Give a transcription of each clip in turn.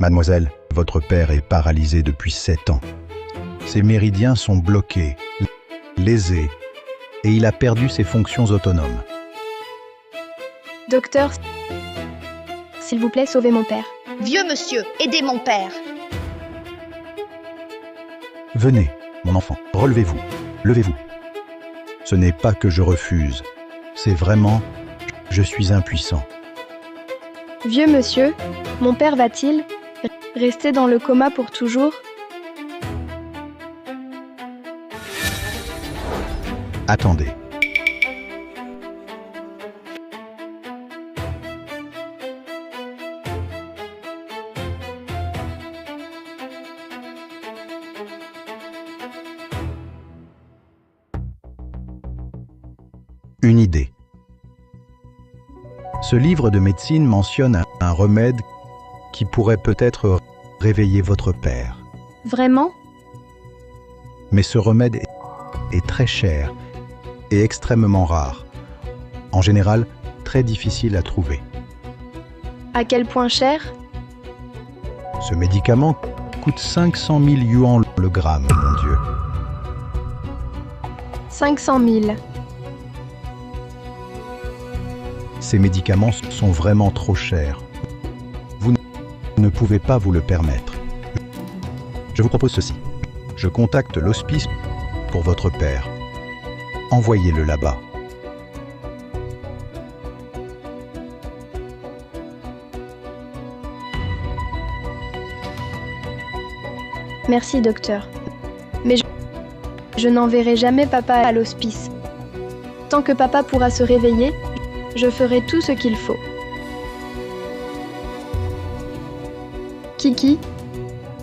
Mademoiselle, votre père est paralysé depuis 7 ans. Ses méridiens sont bloqués, lésés, et il a perdu ses fonctions autonomes. Docteur, s'il vous plaît, sauvez mon père. Vieux monsieur, aidez mon père. Venez, mon enfant, relevez-vous, levez-vous. Ce n'est pas que je refuse, c'est vraiment, je suis impuissant. Vieux monsieur, mon père va-t-il rester dans le coma pour toujours? Attendez. Une idée. Ce livre de médecine mentionne un remède qui pourrait peut-être réveiller votre père. Vraiment? Mais ce remède est très cher et extrêmement rare. En général, très difficile à trouver. À quel point cher? Ce médicament coûte 500 000 yuans le gramme, mon Dieu. 500 000. Ces médicaments sont vraiment trop chers. Vous ne pouvez pas vous le permettre. Je vous propose ceci. Je contacte l'hospice pour votre père. Envoyez-le là-bas. Merci, docteur. Mais je n'enverrai jamais papa à l'hospice. Tant que papa pourra se réveiller, je ferai tout ce qu'il faut. Kiki,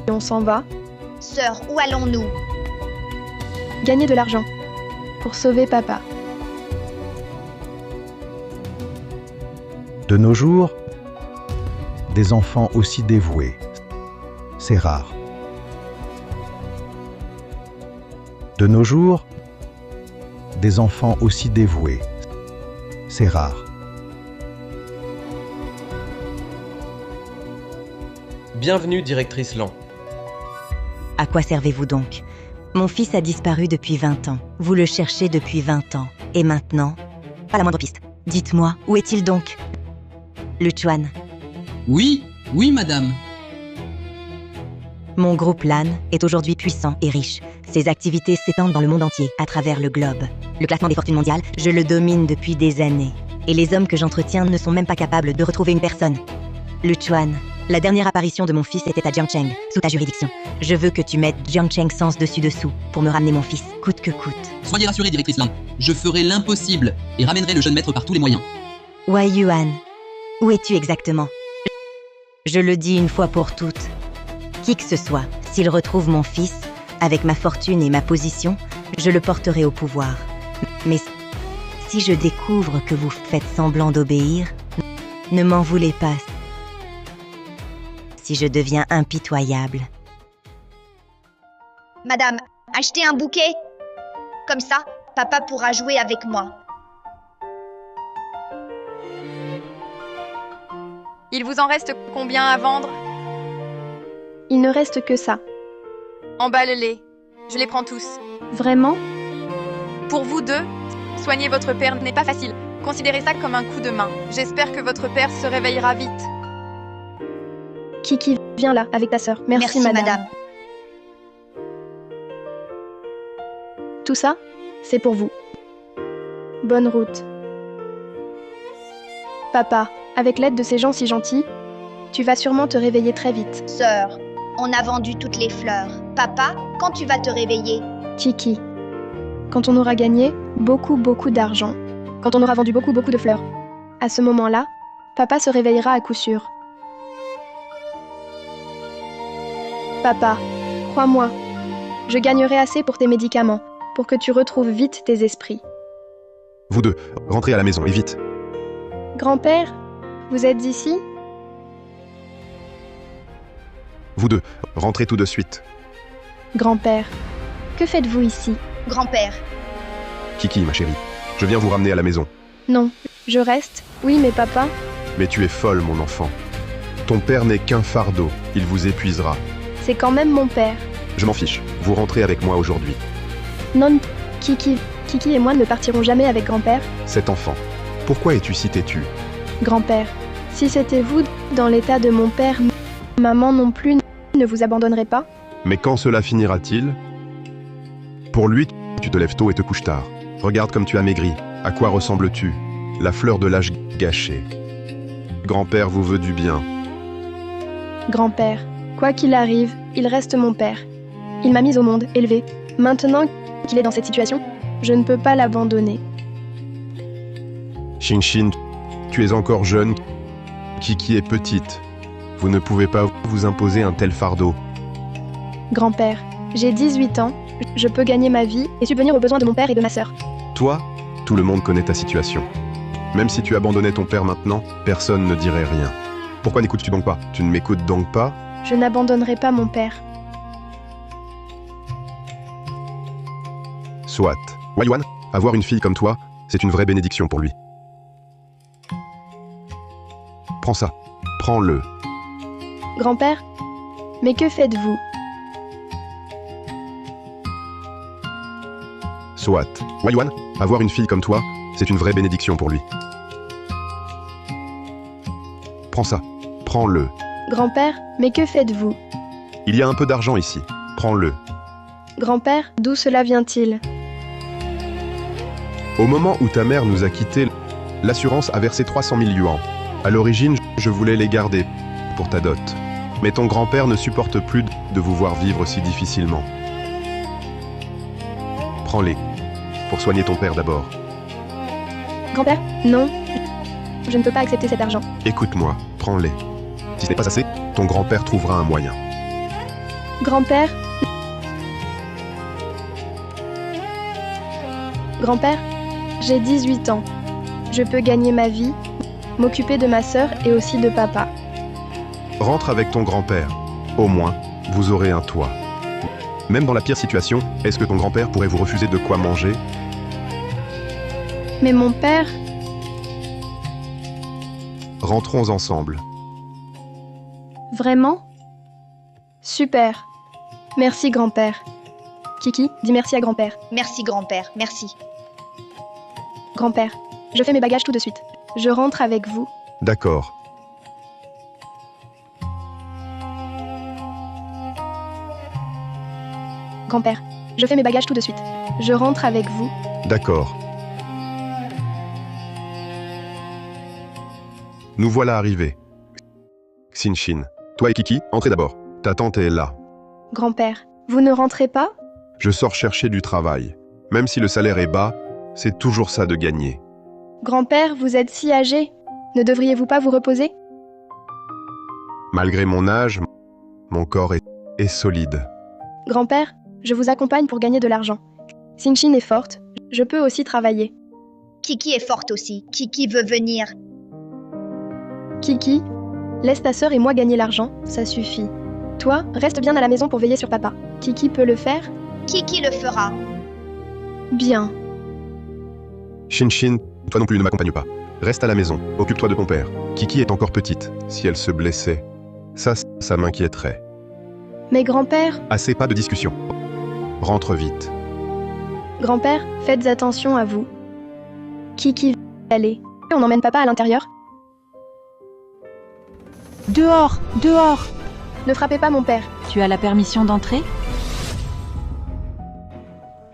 on s'en va. Sœur, où allons-nous? Gagner de l'argent pour sauver papa. De nos jours, des enfants aussi dévoués, c'est rare. De nos jours, des enfants aussi dévoués, c'est rare. Bienvenue, directrice Lan. À quoi servez-vous donc? Mon fils a disparu depuis 20 ans. Vous le cherchez depuis 20 ans. Et maintenant? Pas la moindre piste. Dites-moi, où est-il donc? Le Chuan. Oui, madame. Mon groupe LAN est aujourd'hui puissant et riche. Ses activités s'étendent dans le monde entier, à travers le globe. Le classement des fortunes mondiales, je le domine depuis des années. Et les hommes que j'entretiens ne sont même pas capables de retrouver une personne. Le Chuan. La dernière apparition de mon fils était à Jiangcheng, sous ta juridiction. Je veux que tu mettes Jiangcheng sens dessus-dessous pour me ramener mon fils, coûte que coûte. Soyez rassurée, directrice Lan. Je ferai l'impossible et ramènerai le jeune maître par tous les moyens. Wei Yuan, où es-tu exactement? Je le dis une fois pour toutes. Qui que ce soit, s'il retrouve mon fils, avec ma fortune et ma position, je le porterai au pouvoir. Mais si je découvre que vous faites semblant d'obéir, ne m'en voulez pas. Si je deviens impitoyable. Madame, achetez un bouquet. Comme ça, papa pourra jouer avec moi. Il vous en reste combien à vendre? Il ne reste que ça. Emballe-les. Je les prends tous. Vraiment? Pour vous deux, soigner votre père n'est pas facile. Considérez ça comme un coup de main. J'espère que votre père se réveillera vite. Kiki, viens là, avec ta sœur. Merci, madame. Tout ça, c'est pour vous. Bonne route. Papa, avec l'aide de ces gens si gentils, tu vas sûrement te réveiller très vite. Sœur, on a vendu toutes les fleurs. Papa, quand tu vas te réveiller? Kiki, quand on aura gagné beaucoup d'argent, quand on aura vendu beaucoup de fleurs, à ce moment-là, papa se réveillera à coup sûr. Papa, crois-moi, je gagnerai assez pour tes médicaments, pour que tu retrouves vite tes esprits. Vous deux, rentrez à la maison, et vite. Grand-père, vous êtes ici? Vous deux, rentrez tout de suite. Grand-père, que faites-vous ici? Grand-père. Kiki, ma chérie, je viens vous ramener à la maison. Non, je reste. Oui, mais papa... Mais tu es folle, mon enfant. Ton père n'est qu'un fardeau, il vous épuisera. C'est quand même mon père. Je m'en fiche, vous rentrez avec moi aujourd'hui. Non, Kiki et moi ne partirons jamais avec grand-père. Cet enfant, pourquoi es-tu si têtu? Grand-père, si c'était vous, dans l'état de mon père, maman non plus ne vous abandonnerait pas? Mais quand cela finira-t-il? Pour lui, tu te lèves tôt et te couches tard. Regarde comme tu as maigri. À quoi ressembles-tu? La fleur de l'âge gâché. Grand-père vous veut du bien. Grand-père, quoi qu'il arrive, il reste mon père. Il m'a mise au monde, élevée. Maintenant qu'il est dans cette situation, je ne peux pas l'abandonner. Shin, tu es encore jeune. Kiki est petite. Vous ne pouvez pas vous imposer un tel fardeau. Grand-père, j'ai 18 ans, je peux gagner ma vie et subvenir aux besoins de mon père et de ma sœur. Toi, tout le monde connaît ta situation. Même si tu abandonnais ton père maintenant, personne ne dirait rien. Pourquoi n'écoutes-tu donc pas? Tu ne m'écoutes donc pas? Je n'abandonnerai pas mon père. Soit. Waiyuan, avoir une fille comme toi, c'est une vraie bénédiction pour lui. Prends ça. Prends-le. Grand-père, mais que faites-vous? Soit. Waiyuan, avoir une fille comme toi, c'est une vraie bénédiction pour lui. Prends ça. Prends-le. Grand-père, mais que faites-vous? Il y a un peu d'argent ici. Prends-le. Grand-père, d'où cela vient-il? Au moment où ta mère nous a quittés, l'assurance a versé 300 000 yuans. À l'origine, je voulais les garder pour ta dot. Mais ton grand-père ne supporte plus de vous voir vivre si difficilement. Prends-les. Pour soigner ton père d'abord. Grand-père, non. Je ne peux pas accepter cet argent. Écoute-moi, prends-les. Si ce n'est pas assez, ton grand-père trouvera un moyen. Grand-père. Grand-père, j'ai 18 ans. Je peux gagner ma vie, m'occuper de ma sœur et aussi de papa. Rentre avec ton grand-père. Au moins, vous aurez un toit. Même dans la pire situation, est-ce que ton grand-père pourrait vous refuser de quoi manger? Mais mon père... Rentrons ensemble. Vraiment? Super. Merci, grand-père. Kiki, dis merci à grand-père. Merci, grand-père, merci. Grand-père, je fais mes bagages tout de suite. Je rentre avec vous. D'accord. Grand-père, je fais mes bagages tout de suite. Je rentre avec vous. D'accord. Nous voilà arrivés. Xinshin, toi et Kiki, entrez d'abord. Ta tante est là. Grand-père, vous ne rentrez pas? Je sors chercher du travail. Même si le salaire est bas, c'est toujours ça de gagner. Grand-père, vous êtes si âgé. Ne devriez-vous pas vous reposer? Malgré mon âge, mon corps est solide. Grand-père, je vous accompagne pour gagner de l'argent. Xinshin est forte, je peux aussi travailler. Kiki est forte aussi. Kiki veut venir. Kiki, laisse ta sœur et moi gagner l'argent, ça suffit. Toi, reste bien à la maison pour veiller sur papa. Kiki peut le faire? Kiki le fera. Bien. Shin, toi non plus ne m'accompagne pas. Reste à la maison, occupe-toi de ton père. Kiki est encore petite. Si elle se blessait, ça m'inquiéterait. Mais grand-père... Assez, pas de discussion. Rentre vite. Grand-père, faites attention à vous. Kiki va aller. On emmène papa à l'intérieur? Dehors, dehors! Ne frappez pas mon père. Tu as la permission d'entrer?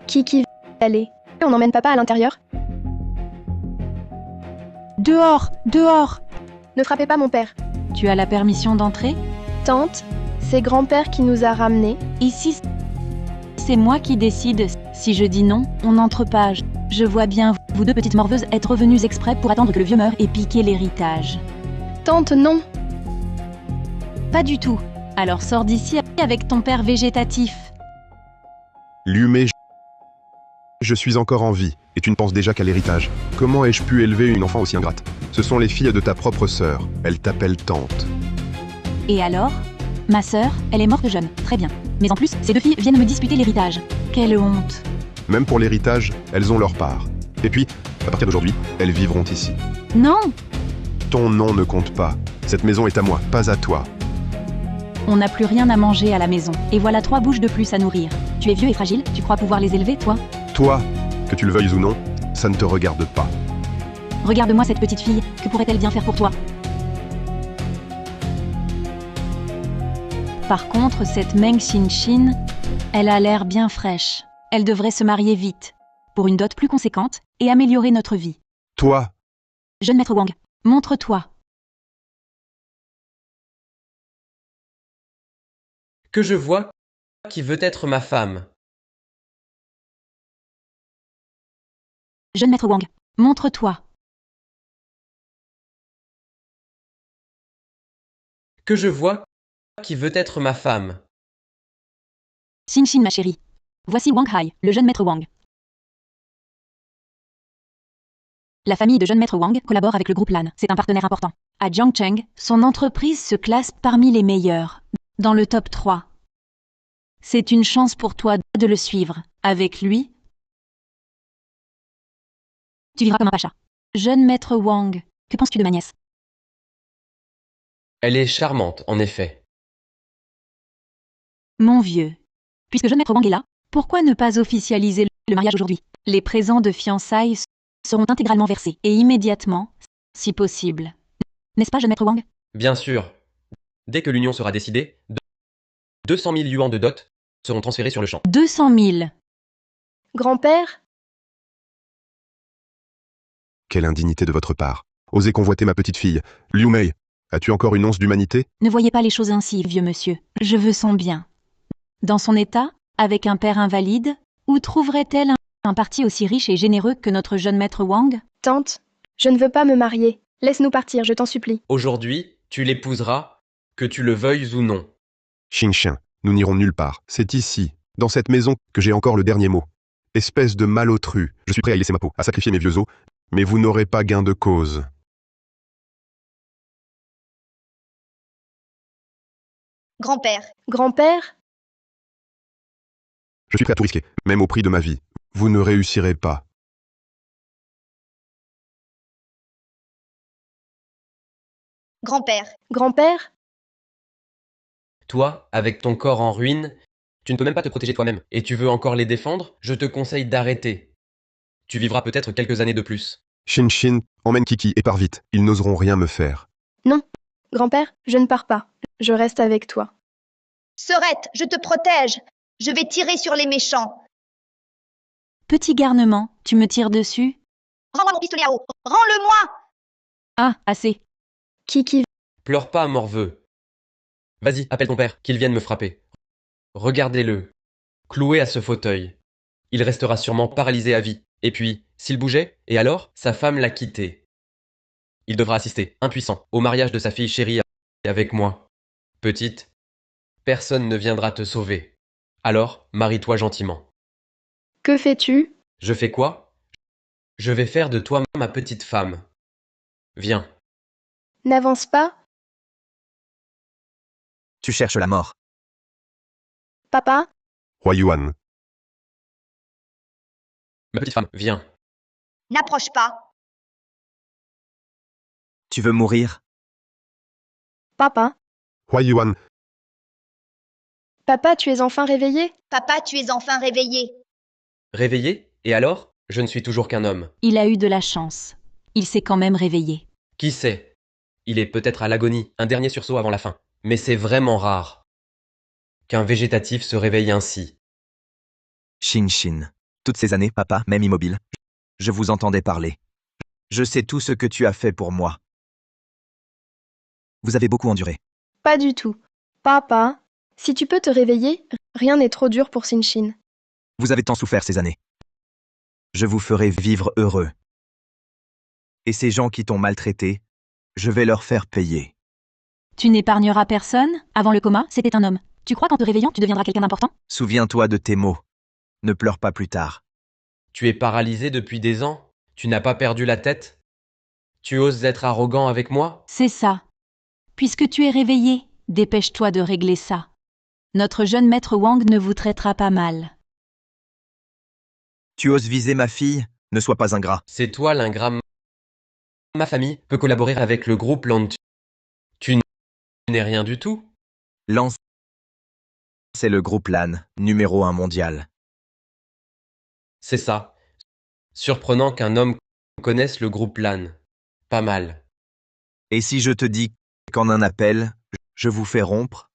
Kiki va aller. On emmène papa à l'intérieur? Dehors, dehors! Ne frappez pas mon père. Tu as la permission d'entrer? Tante, c'est grand-père qui nous a ramenés. Ici, c'est moi qui décide. Si je dis non, on n'entre pas. Je vois bien vous deux petites morveuses être revenues exprès pour attendre que le vieux meure et piquer l'héritage. Tante, non. Pas du tout. Alors sors d'ici avec ton père végétatif. Lumé, je suis encore en vie, et tu ne penses déjà qu'à l'héritage. Comment ai-je pu élever une enfant aussi ingrate? Ce sont les filles de ta propre sœur. Elle t'appelle tante. Et alors? Ma sœur, elle est morte jeune, très bien. Mais en plus, ces deux filles viennent me disputer l'héritage. Quelle honte! Même pour l'héritage, elles ont leur part. Et puis, à partir d'aujourd'hui, elles vivront ici. Non! Ton nom ne compte pas. Cette maison est à moi, pas à toi. On n'a plus rien à manger à la maison. Et voilà 3 bouches de plus à nourrir. Tu es vieux et fragile, tu crois pouvoir les élever, toi? Toi, que tu le veuilles ou non, ça ne te regarde pas. Regarde-moi cette petite fille, que pourrait-elle bien faire pour toi? Par contre, cette Meng Xin-Xin, elle a l'air bien fraîche. Elle devrait se marier vite, pour une dot plus conséquente, et améliorer notre vie. Toi, Jeune maître Wang, montre-toi. Que je vois qui veut être ma femme. Jeune maître Wang, montre-toi. Que je vois qui veut être ma femme. Xin-Xin ma chérie. Voici Wang Hai, le jeune maître Wang. La famille de jeune maître Wang collabore avec le groupe LAN, c'est un partenaire important. À Jiangcheng, son entreprise se classe parmi les meilleurs, dans le top 3. C'est une chance pour toi de le suivre. Avec lui, tu vivras comme un pacha. Jeune maître Wang, que penses-tu de ma nièce? Elle est charmante, en effet. Mon vieux, puisque jeune maître Wang est là, pourquoi ne pas officialiser le mariage aujourd'hui? Les présents de fiançailles seront intégralement versés, et immédiatement, si possible. N'est-ce pas, jeune maître Wang? Bien sûr. Dès que l'union sera décidée, 200 000 yuans de dot seront transférés sur le champ. 200 000. Grand-père, quelle indignité de votre part. Osez convoiter ma petite fille. Liu Mei, as-tu encore une once d'humanité? Ne voyez pas les choses ainsi, vieux monsieur. Je veux son bien. Dans son état, avec un père invalide, où trouverait-elle un parti aussi riche et généreux que notre jeune maître Wang? tante, je ne veux pas me marier. Laisse-nous partir, je t'en supplie. Aujourd'hui, tu l'épouseras, que tu le veuilles ou non. Xingxian, nous n'irons nulle part. C'est ici, dans cette maison, que j'ai encore le dernier mot. Espèce de malotru, je suis prêt à y laisser ma peau, à sacrifier mes vieux os, mais vous n'aurez pas gain de cause. Grand-père, Grand-père, Je suis prêt à tout risquer, même au prix de ma vie. Vous ne réussirez pas. grand-père, grand-père, Toi, avec ton corps en ruine, tu ne peux même pas te protéger toi-même. Et tu veux encore les défendre? Je te conseille d'arrêter. Tu vivras peut-être quelques années de plus. Xin, emmène Kiki et pars vite. Ils n'oseront rien me faire. non. Grand-père, je ne pars pas. Je reste avec toi. Serette, je te protège. Je vais tirer sur les méchants. Petit garnement, tu me tires dessus? Rends-moi mon pistolet à eau. Rends-le-moi. Ah, assez. Kiki, Pleure pas, morveux. Vas-y, appelle ton père, qu'il vienne me frapper. Regardez-le, cloué à ce fauteuil. Il restera sûrement paralysé à vie. Et puis, s'il bougeait, et alors, sa femme l'a quitté. Il devra assister, impuissant, au mariage de sa fille chérie avec moi. Petite, personne ne viendra te sauver. Alors, marie-toi gentiment. que fais-tu? Je fais quoi? Je vais faire de toi ma petite femme. Viens. N'avance pas. Tu cherches la mort. Papa, Roi Yuan, Ma petite femme, viens. N'approche pas. Tu veux mourir? papa, Roi Yuan, papa, tu es enfin réveillé? Papa, tu es enfin réveillé. Réveillé? Et alors? Je ne suis toujours qu'un homme. Il a eu de la chance. Il s'est quand même réveillé. Qui sait? Il est peut-être à l'agonie, un dernier sursaut avant la fin. Mais c'est vraiment rare qu'un végétatif se réveille ainsi. Xin. Toutes ces années, papa, même immobile, je vous entendais parler. Je sais tout ce que tu as fait pour moi. Vous avez beaucoup enduré. Pas du tout. Papa, si tu peux te réveiller, rien n'est trop dur pour Xin-Xin. Vous avez tant souffert ces années. Je vous ferai vivre heureux. Et ces gens qui t'ont maltraité, je vais leur faire payer. Tu n'épargneras personne? Avant le coma, c'était un homme. Tu crois qu'en te réveillant, tu deviendras quelqu'un d'important? Souviens-toi de tes mots. Ne pleure pas plus tard. Tu es paralysé depuis des ans? Tu n'as pas perdu la tête? Tu oses être arrogant avec moi? C'est ça. Puisque tu es réveillé, dépêche-toi de régler ça. Notre jeune maître Wang ne vous traitera pas mal. Tu oses viser ma fille? Ne sois pas ingrat. C'est toi l'ingrat. Ma famille peut collaborer avec le groupe Land. n'est rien du tout. LAN, c'est le groupe LAN, numéro 1 mondial. C'est ça. Surprenant qu'un homme connaisse le groupe LAN. Pas mal. Et si je te dis qu'en un appel, je vous fais rompre?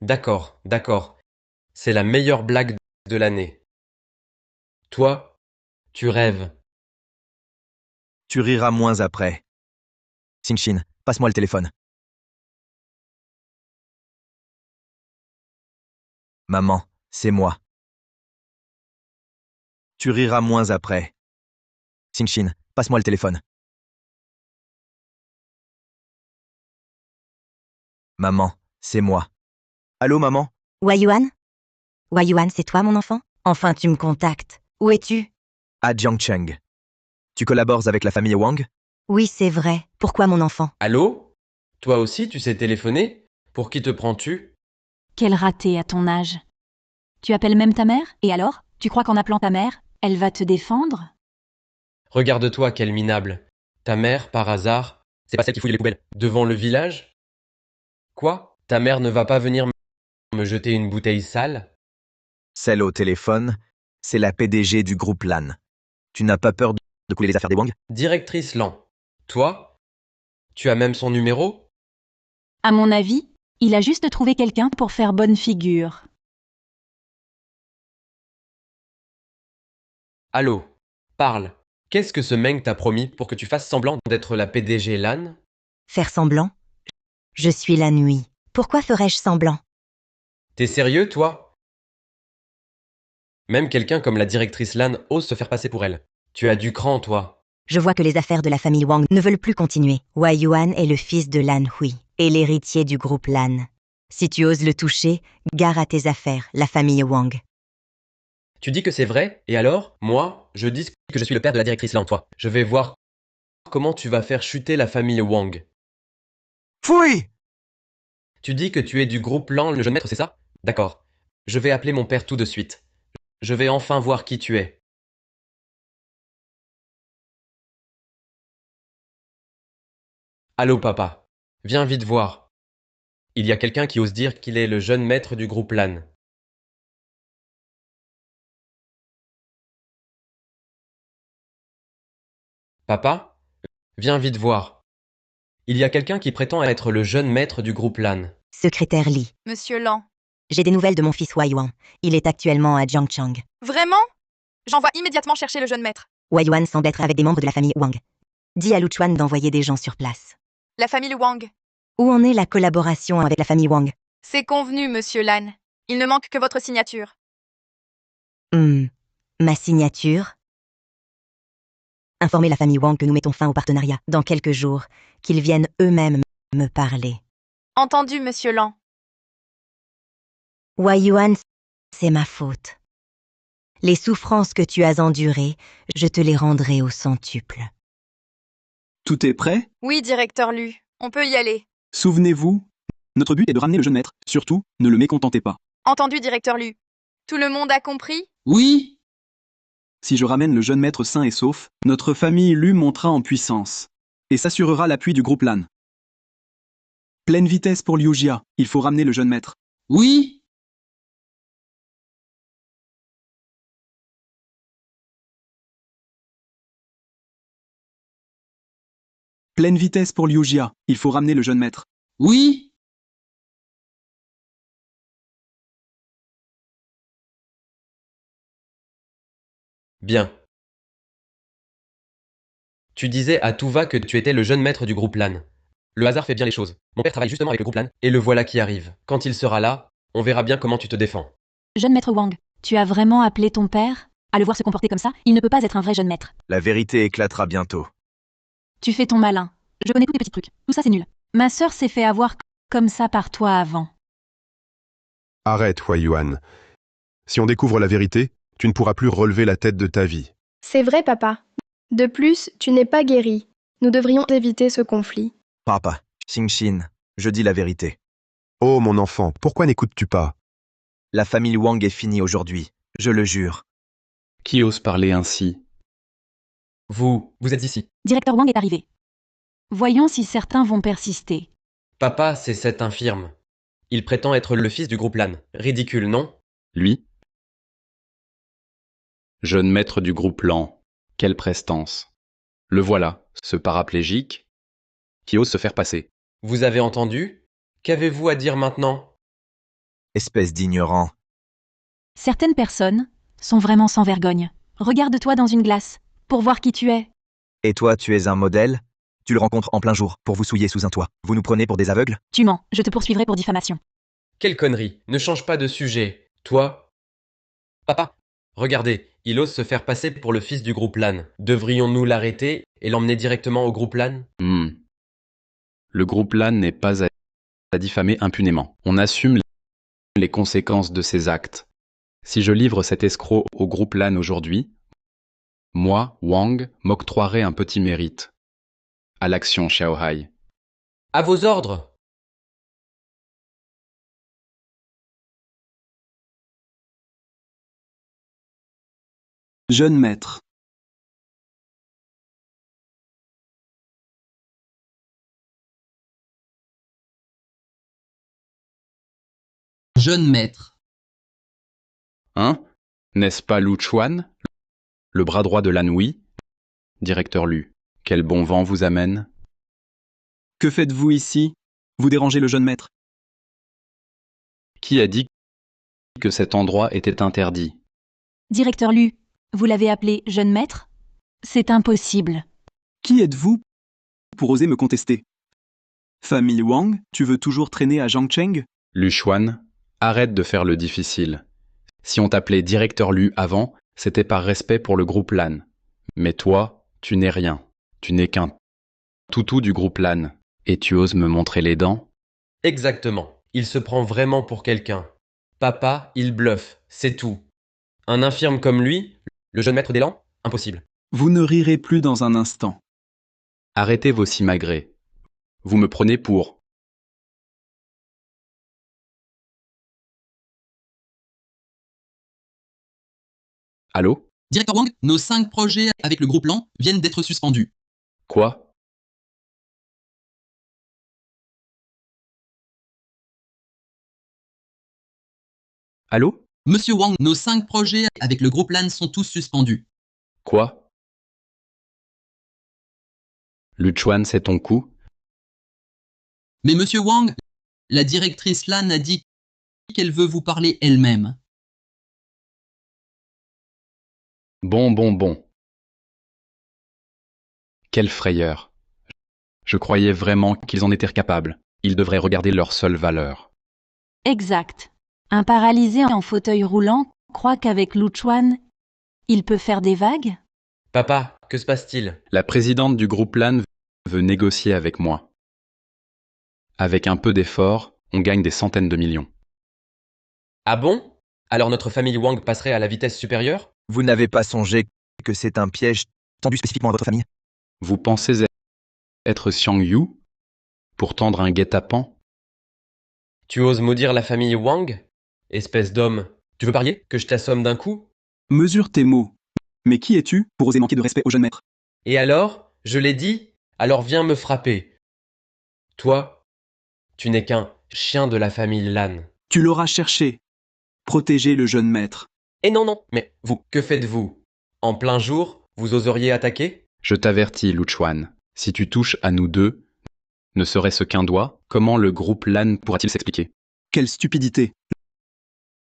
D'accord, d'accord. C'est la meilleure blague de l'année. Toi, tu rêves. Tu riras moins après. Xingxin, passe-moi le téléphone. Maman, c'est moi. Tu riras moins après. Xingxin, passe-moi le téléphone. Maman, c'est moi. Allô, maman? Waiyuan? Waiyuan, c'est toi, mon enfant? Enfin, tu me contactes. Où es-tu? À Jiangcheng. Tu collabores avec la famille Wang? Oui, c'est vrai. Pourquoi, mon enfant? Allô? Toi aussi, tu sais téléphoner? Pour qui te prends-tu? Quel raté à ton âge. Tu appelles même ta mère? Et alors? Tu crois qu'en appelant ta mère, elle va te défendre? Regarde-toi, quel minable. Ta mère, par hasard, c'est pas celle qui fouille les poubelles devant le village? Quoi? Ta mère ne va pas venir me jeter une bouteille sale? Celle au téléphone, c'est la PDG du groupe LAN. Tu n'as pas peur de couler les affaires des Wang? Directrice Lan. Toi? Tu as même son numéro? À mon avis, il a juste trouvé quelqu'un pour faire bonne figure. Allô? Parle. Qu'est-ce que ce mec t'a promis pour que tu fasses semblant d'être la PDG LAN? Faire semblant? Je suis la nuit. Pourquoi ferais-je semblant? T'es sérieux, toi? Même quelqu'un comme la directrice LAN ose se faire passer pour elle. Tu as du cran, toi. Je vois que les affaires de la famille Wang ne veulent plus continuer. Waiyuan est le fils de Lan Hui et l'héritier du groupe LAN. Si tu oses le toucher, gare à tes affaires, la famille Wang. Tu dis que c'est vrai, et alors, moi, je dis que je suis le père de la directrice LAN, toi. Je vais voir comment tu vas faire chuter la famille Wang. Fouille! Tu dis que tu es du groupe LAN, le jeune maître, c'est ça? D'accord. Je vais appeler mon père tout de suite. Je vais enfin voir qui tu es. Allô, papa. Viens vite voir. Il y a quelqu'un qui ose dire qu'il est le jeune maître du groupe LAN. Papa? Viens vite voir. Il y a quelqu'un qui prétend être le jeune maître du groupe LAN. Secrétaire Li. Monsieur Lan. J'ai des nouvelles de mon fils Waiyuan. Il est actuellement à Jiangcheng. Vraiment? J'envoie immédiatement chercher le jeune maître. Waiyuan semble être avec des membres de la famille Wang. Dis à Luchuan d'envoyer des gens sur place. La famille Wang. Où en est la collaboration avec la famille Wang? C'est convenu, monsieur Lan. Il ne manque que votre signature. Ma signature? Informez la famille Wang que nous mettons fin au partenariat dans quelques jours, qu'ils viennent eux-mêmes me parler. Entendu, monsieur Lan. Waiyuan, c'est ma faute. Les souffrances que tu as endurées, je te les rendrai au centuple. Tout est prêt? Oui, directeur Lu. On peut y aller. Souvenez-vous, notre but est de ramener le jeune maître. Surtout, ne le mécontentez pas. Entendu, directeur Lu. Tout le monde a compris? Oui. Si je ramène le jeune maître sain et sauf, notre famille Lu montera en puissance et s'assurera l'appui du groupe LAN. Pleine vitesse pour Liu Jia. Il faut ramener le jeune maître. Oui. Pleine vitesse pour Liu Jia. Il faut ramener le jeune maître. Oui. Bien. Tu disais à tout va que tu étais le jeune maître du groupe LAN. Le hasard fait bien les choses. Mon père travaille justement avec le groupe LAN, et le voilà qui arrive. Quand il sera là, on verra bien comment tu te défends. Jeune maître Wang, tu as vraiment appelé ton père? À le voir se comporter comme ça, il ne peut pas être un vrai jeune maître. La vérité éclatera bientôt. Tu fais ton malin. Je connais tous tes petits trucs. Tout ça, c'est nul. Ma sœur s'est fait avoir comme ça par toi avant. Arrête, Huayuan. Si on découvre la vérité, tu ne pourras plus relever la tête de ta vie. C'est vrai, papa. De plus, tu n'es pas guéri. Nous devrions éviter ce conflit. Papa, Xingxin, je dis la vérité. Oh mon enfant, pourquoi n'écoutes-tu pas? La famille Wang est finie aujourd'hui, je le jure. Qui ose parler ainsi? Vous êtes ici. Directeur Wang est arrivé. Voyons si certains vont persister. Papa, c'est cet infirme. Il prétend être le fils du groupe LAN. Ridicule, non? Lui? Jeune maître du groupe LAN. Quelle prestance. Le voilà, ce paraplégique, qui ose se faire passer. Vous avez entendu? Qu'avez-vous à dire maintenant? Espèce d'ignorant. Certaines personnes sont vraiment sans vergogne. Regarde-toi dans une glace, pour voir qui tu es. Et toi, tu es un modèle? Tu le rencontres en plein jour, pour vous souiller sous un toit. Vous nous prenez pour des aveugles? Tu mens, je te poursuivrai pour diffamation. Quelle connerie! Ne change pas de sujet. Toi? Papa, regardez, il ose se faire passer pour le fils du groupe LAN. Devrions-nous l'arrêter et l'emmener directement au groupe LAN? Le groupe LAN n'est pas à diffamer impunément. On assume les conséquences de ses actes. Si je livre cet escroc au groupe LAN aujourd'hui, moi, Wang, m'octroierai un petit mérite. À l'action, Xiaohai. À vos ordres! Jeune maître. Jeune maître. Hein? N'est-ce pas Lu Chuan, le bras droit de Lan Wei? Directeur Lu, quel bon vent vous amène? Que faites-vous ici? Vous dérangez le jeune maître. Qui a dit que cet endroit était interdit? Directeur Lu, vous l'avez appelé jeune maître? C'est impossible. Qui êtes-vous pour oser me contester? Famille Wang, tu veux toujours traîner à Zhangcheng? Lu Chuan, arrête de faire le difficile. Si on t'appelait directeur Lu avant, c'était par respect pour le groupe LAN. Mais toi, tu n'es rien. Tu n'es qu'un toutou du groupe LAN. Et tu oses me montrer les dents? Exactement. Il se prend vraiment pour quelqu'un. Papa, il bluffe, c'est tout. Un infirme comme lui, le jeune maître d'élan? Impossible. Vous ne rirez plus dans un instant. Arrêtez vos simagrées. Vous me prenez pour... Allô? Directeur Wang, nos 5 projets avec le groupe LAN viennent d'être suspendus. Quoi? Allô? Monsieur Wang, nos 5 projets avec le groupe LAN sont tous suspendus. Quoi? Lu Chuan, c'est ton coup? Mais monsieur Wang, la directrice LAN a dit qu'elle veut vous parler elle-même. Bon. Quelle frayeur. Je croyais vraiment qu'ils en étaient capables. Ils devraient regarder leur seule valeur. Exact. Un paralysé en fauteuil roulant croit qu'avec Lu Chuan, il peut faire des vagues? Papa, que se passe-t-il? La présidente du groupe LAN veut négocier avec moi. Avec un peu d'effort, on gagne des centaines de millions. Ah bon? Alors notre famille Wang passerait à la vitesse supérieure? Vous n'avez pas songé que c'est un piège tendu spécifiquement à votre famille? Vous pensez être Xiang Yu pour tendre un guet-apens? Tu oses maudire la famille Wang? Espèce d'homme. Tu veux parier que je t'assomme d'un coup? Mesure tes mots. Mais qui es-tu pour oser manquer de respect au jeune maître? Et alors? Je l'ai dit? Alors viens me frapper. Toi, tu n'es qu'un chien de la famille Lan. Tu l'auras cherché. Protéger le jeune maître. Et non, mais vous, que faites-vous? En plein jour, vous oseriez attaquer? Je t'avertis, Lu Chuan, si tu touches à nous deux, ne serait-ce qu'un doigt, comment le groupe LAN pourra-t-il s'expliquer? Quelle stupidité.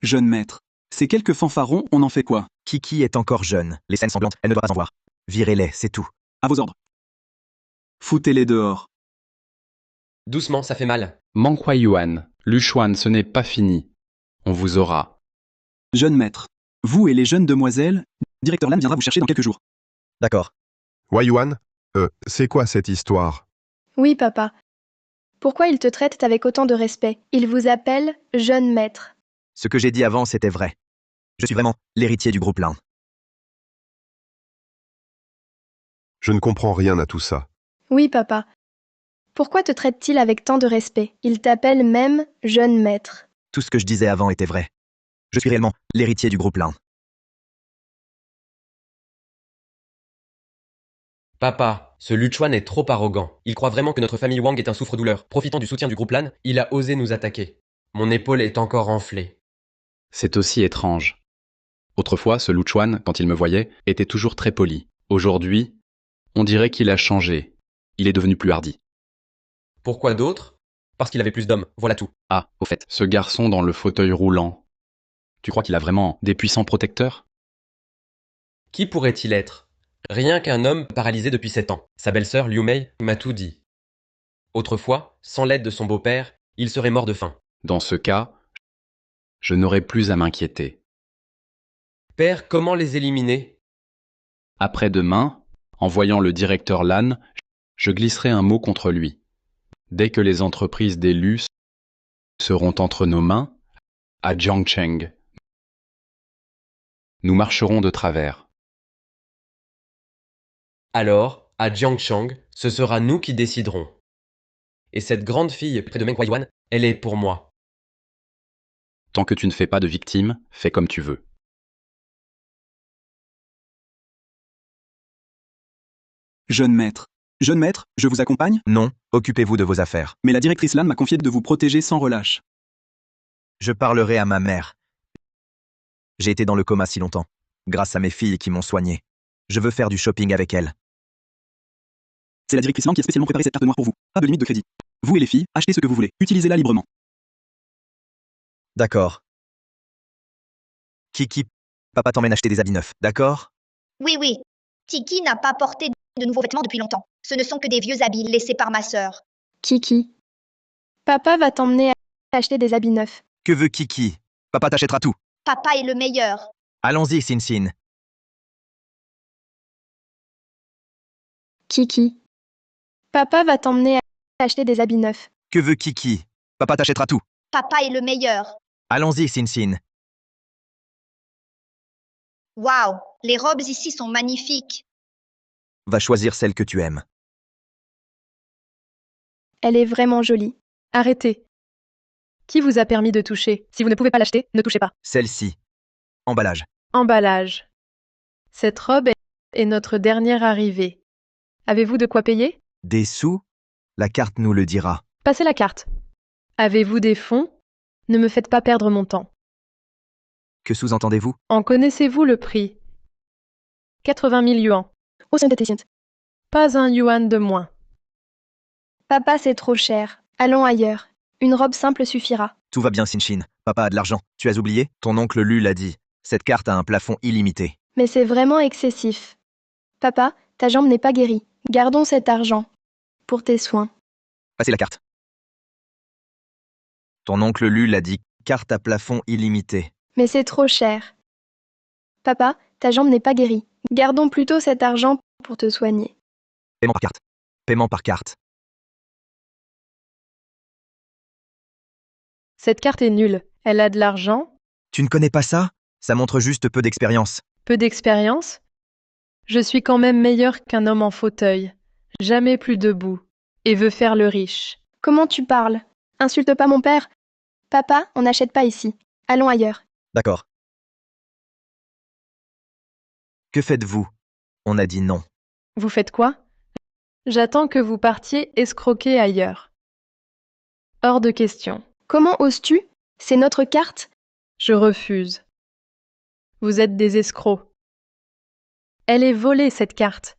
Jeune maître. Ces quelques fanfarons, on en fait quoi? Kiki est encore jeune. Les scènes sanglantes, elle ne doit pas en voir. Virez-les, c'est tout. À vos ordres. Foutez-les dehors. Doucement, ça fait mal. Meng Huaiyuan, Lu Chuan, ce n'est pas fini. On vous aura. Jeune maître. Vous et les jeunes demoiselles, directeur Lan viendra vous chercher dans quelques jours. D'accord. Huaiyuan, c'est quoi cette histoire? Oui, papa. Pourquoi il te traite avec autant de respect? Il vous appelle jeune maître. Ce que j'ai dit avant, c'était vrai. Je suis vraiment l'héritier du groupe LAN. Je ne comprends rien à tout ça. Oui, papa. Pourquoi te traite-t-il avec tant de respect? Il t'appelle même jeune maître. Tout ce que je disais avant était vrai. Je suis réellement l'héritier du groupe LAN. Papa, ce Luchuan est trop arrogant. Il croit vraiment que notre famille Wang est un souffre-douleur. Profitant du soutien du groupe LAN, il a osé nous attaquer. Mon épaule est encore enflée. C'est aussi étrange. Autrefois, ce Luchuan, quand il me voyait, était toujours très poli. Aujourd'hui, on dirait qu'il a changé. Il est devenu plus hardi. Pourquoi d'autres? Parce qu'il avait plus d'hommes, voilà tout. Ah, au fait, ce garçon dans le fauteuil roulant, tu crois qu'il a vraiment des puissants protecteurs? Qui pourrait-il être? Rien qu'un homme paralysé depuis 7 ans. Sa belle-sœur, Liu Mei, m'a tout dit. Autrefois, sans l'aide de son beau-père, il serait mort de faim. Dans ce cas, je n'aurai plus à m'inquiéter. Père, comment les éliminer? Après-demain, en voyant le directeur Lan, je glisserai un mot contre lui. Dès que les entreprises d'élus seront entre nos mains, à Jiangcheng, nous marcherons de travers. Alors, à Jiangcheng, ce sera nous qui déciderons. Et cette grande fille près de Meng Huaiyuan, elle est pour moi. Tant que tu ne fais pas de victimes, fais comme tu veux. Jeune maître. Jeune maître, je vous accompagne? Non, occupez-vous de vos affaires. Mais la directrice Lan m'a confié de vous protéger sans relâche. Je parlerai à ma mère. J'ai été dans le coma si longtemps, grâce à mes filles qui m'ont soigné. Je veux faire du shopping avec elles. C'est la directrice Lan qui a spécialement préparé cette carte noire pour vous. Pas de limite de crédit. Vous et les filles, achetez ce que vous voulez. Utilisez-la librement. D'accord. Kiki, papa t'emmène acheter des habits neufs, d'accord? Oui, oui. Tiki n'a pas porté de nouveaux vêtements depuis longtemps. Ce ne sont que des vieux habits laissés par ma sœur. Kiki. Papa va t'emmener acheter des habits neufs. Que veut Kiki? Papa t'achètera tout. Papa est le meilleur. Allons-y, Sin Sin. Kiki. Papa va t'emmener acheter des habits neufs. Que veut Kiki? Papa t'achètera tout. Papa est le meilleur. Allons-y, Sin Sin. Waouh, les robes ici sont magnifiques. Va choisir celle que tu aimes. Elle est vraiment jolie. Arrêtez. Qui vous a permis de toucher? Si vous ne pouvez pas l'acheter, ne touchez pas. Celle-ci. Emballage. Emballage. Cette robe est notre dernière arrivée. Avez-vous de quoi payer? Des sous? La carte nous le dira. Passez la carte. Avez-vous des fonds? Ne me faites pas perdre mon temps. Que sous-entendez-vous? En connaissez-vous le prix? 80 000 yuans. Pas un yuan de moins. Papa, c'est trop cher. Allons ailleurs. Une robe simple suffira. Tout va bien, Sinchin. Papa a de l'argent. Tu as oublié? Ton oncle Lu l'a dit. Cette carte a un plafond illimité. Mais c'est vraiment excessif. Papa, ta jambe n'est pas guérie. Gardons cet argent. Pour tes soins. Passez la carte. Ton oncle Lu l'a dit. Carte à plafond illimité. Mais c'est trop cher. Papa, ta jambe n'est pas guérie. Gardons plutôt cet argent pour te soigner. Paiement par carte. Paiement par carte. Cette carte est nulle. Elle a de l'argent. Tu ne connais pas ça? Ça montre juste peu d'expérience. Peu d'expérience? Je suis quand même meilleur qu'un homme en fauteuil. Jamais plus debout. Et veut faire le riche. Comment tu parles? Insulte pas mon père. Papa, on n'achète pas ici. Allons ailleurs. D'accord. Que faites-vous? On a dit non. Vous faites quoi? J'attends que vous partiez escroquer ailleurs. Hors de question. Comment oses-tu? C'est notre carte. Je refuse. Vous êtes des escrocs. Elle est volée, cette carte.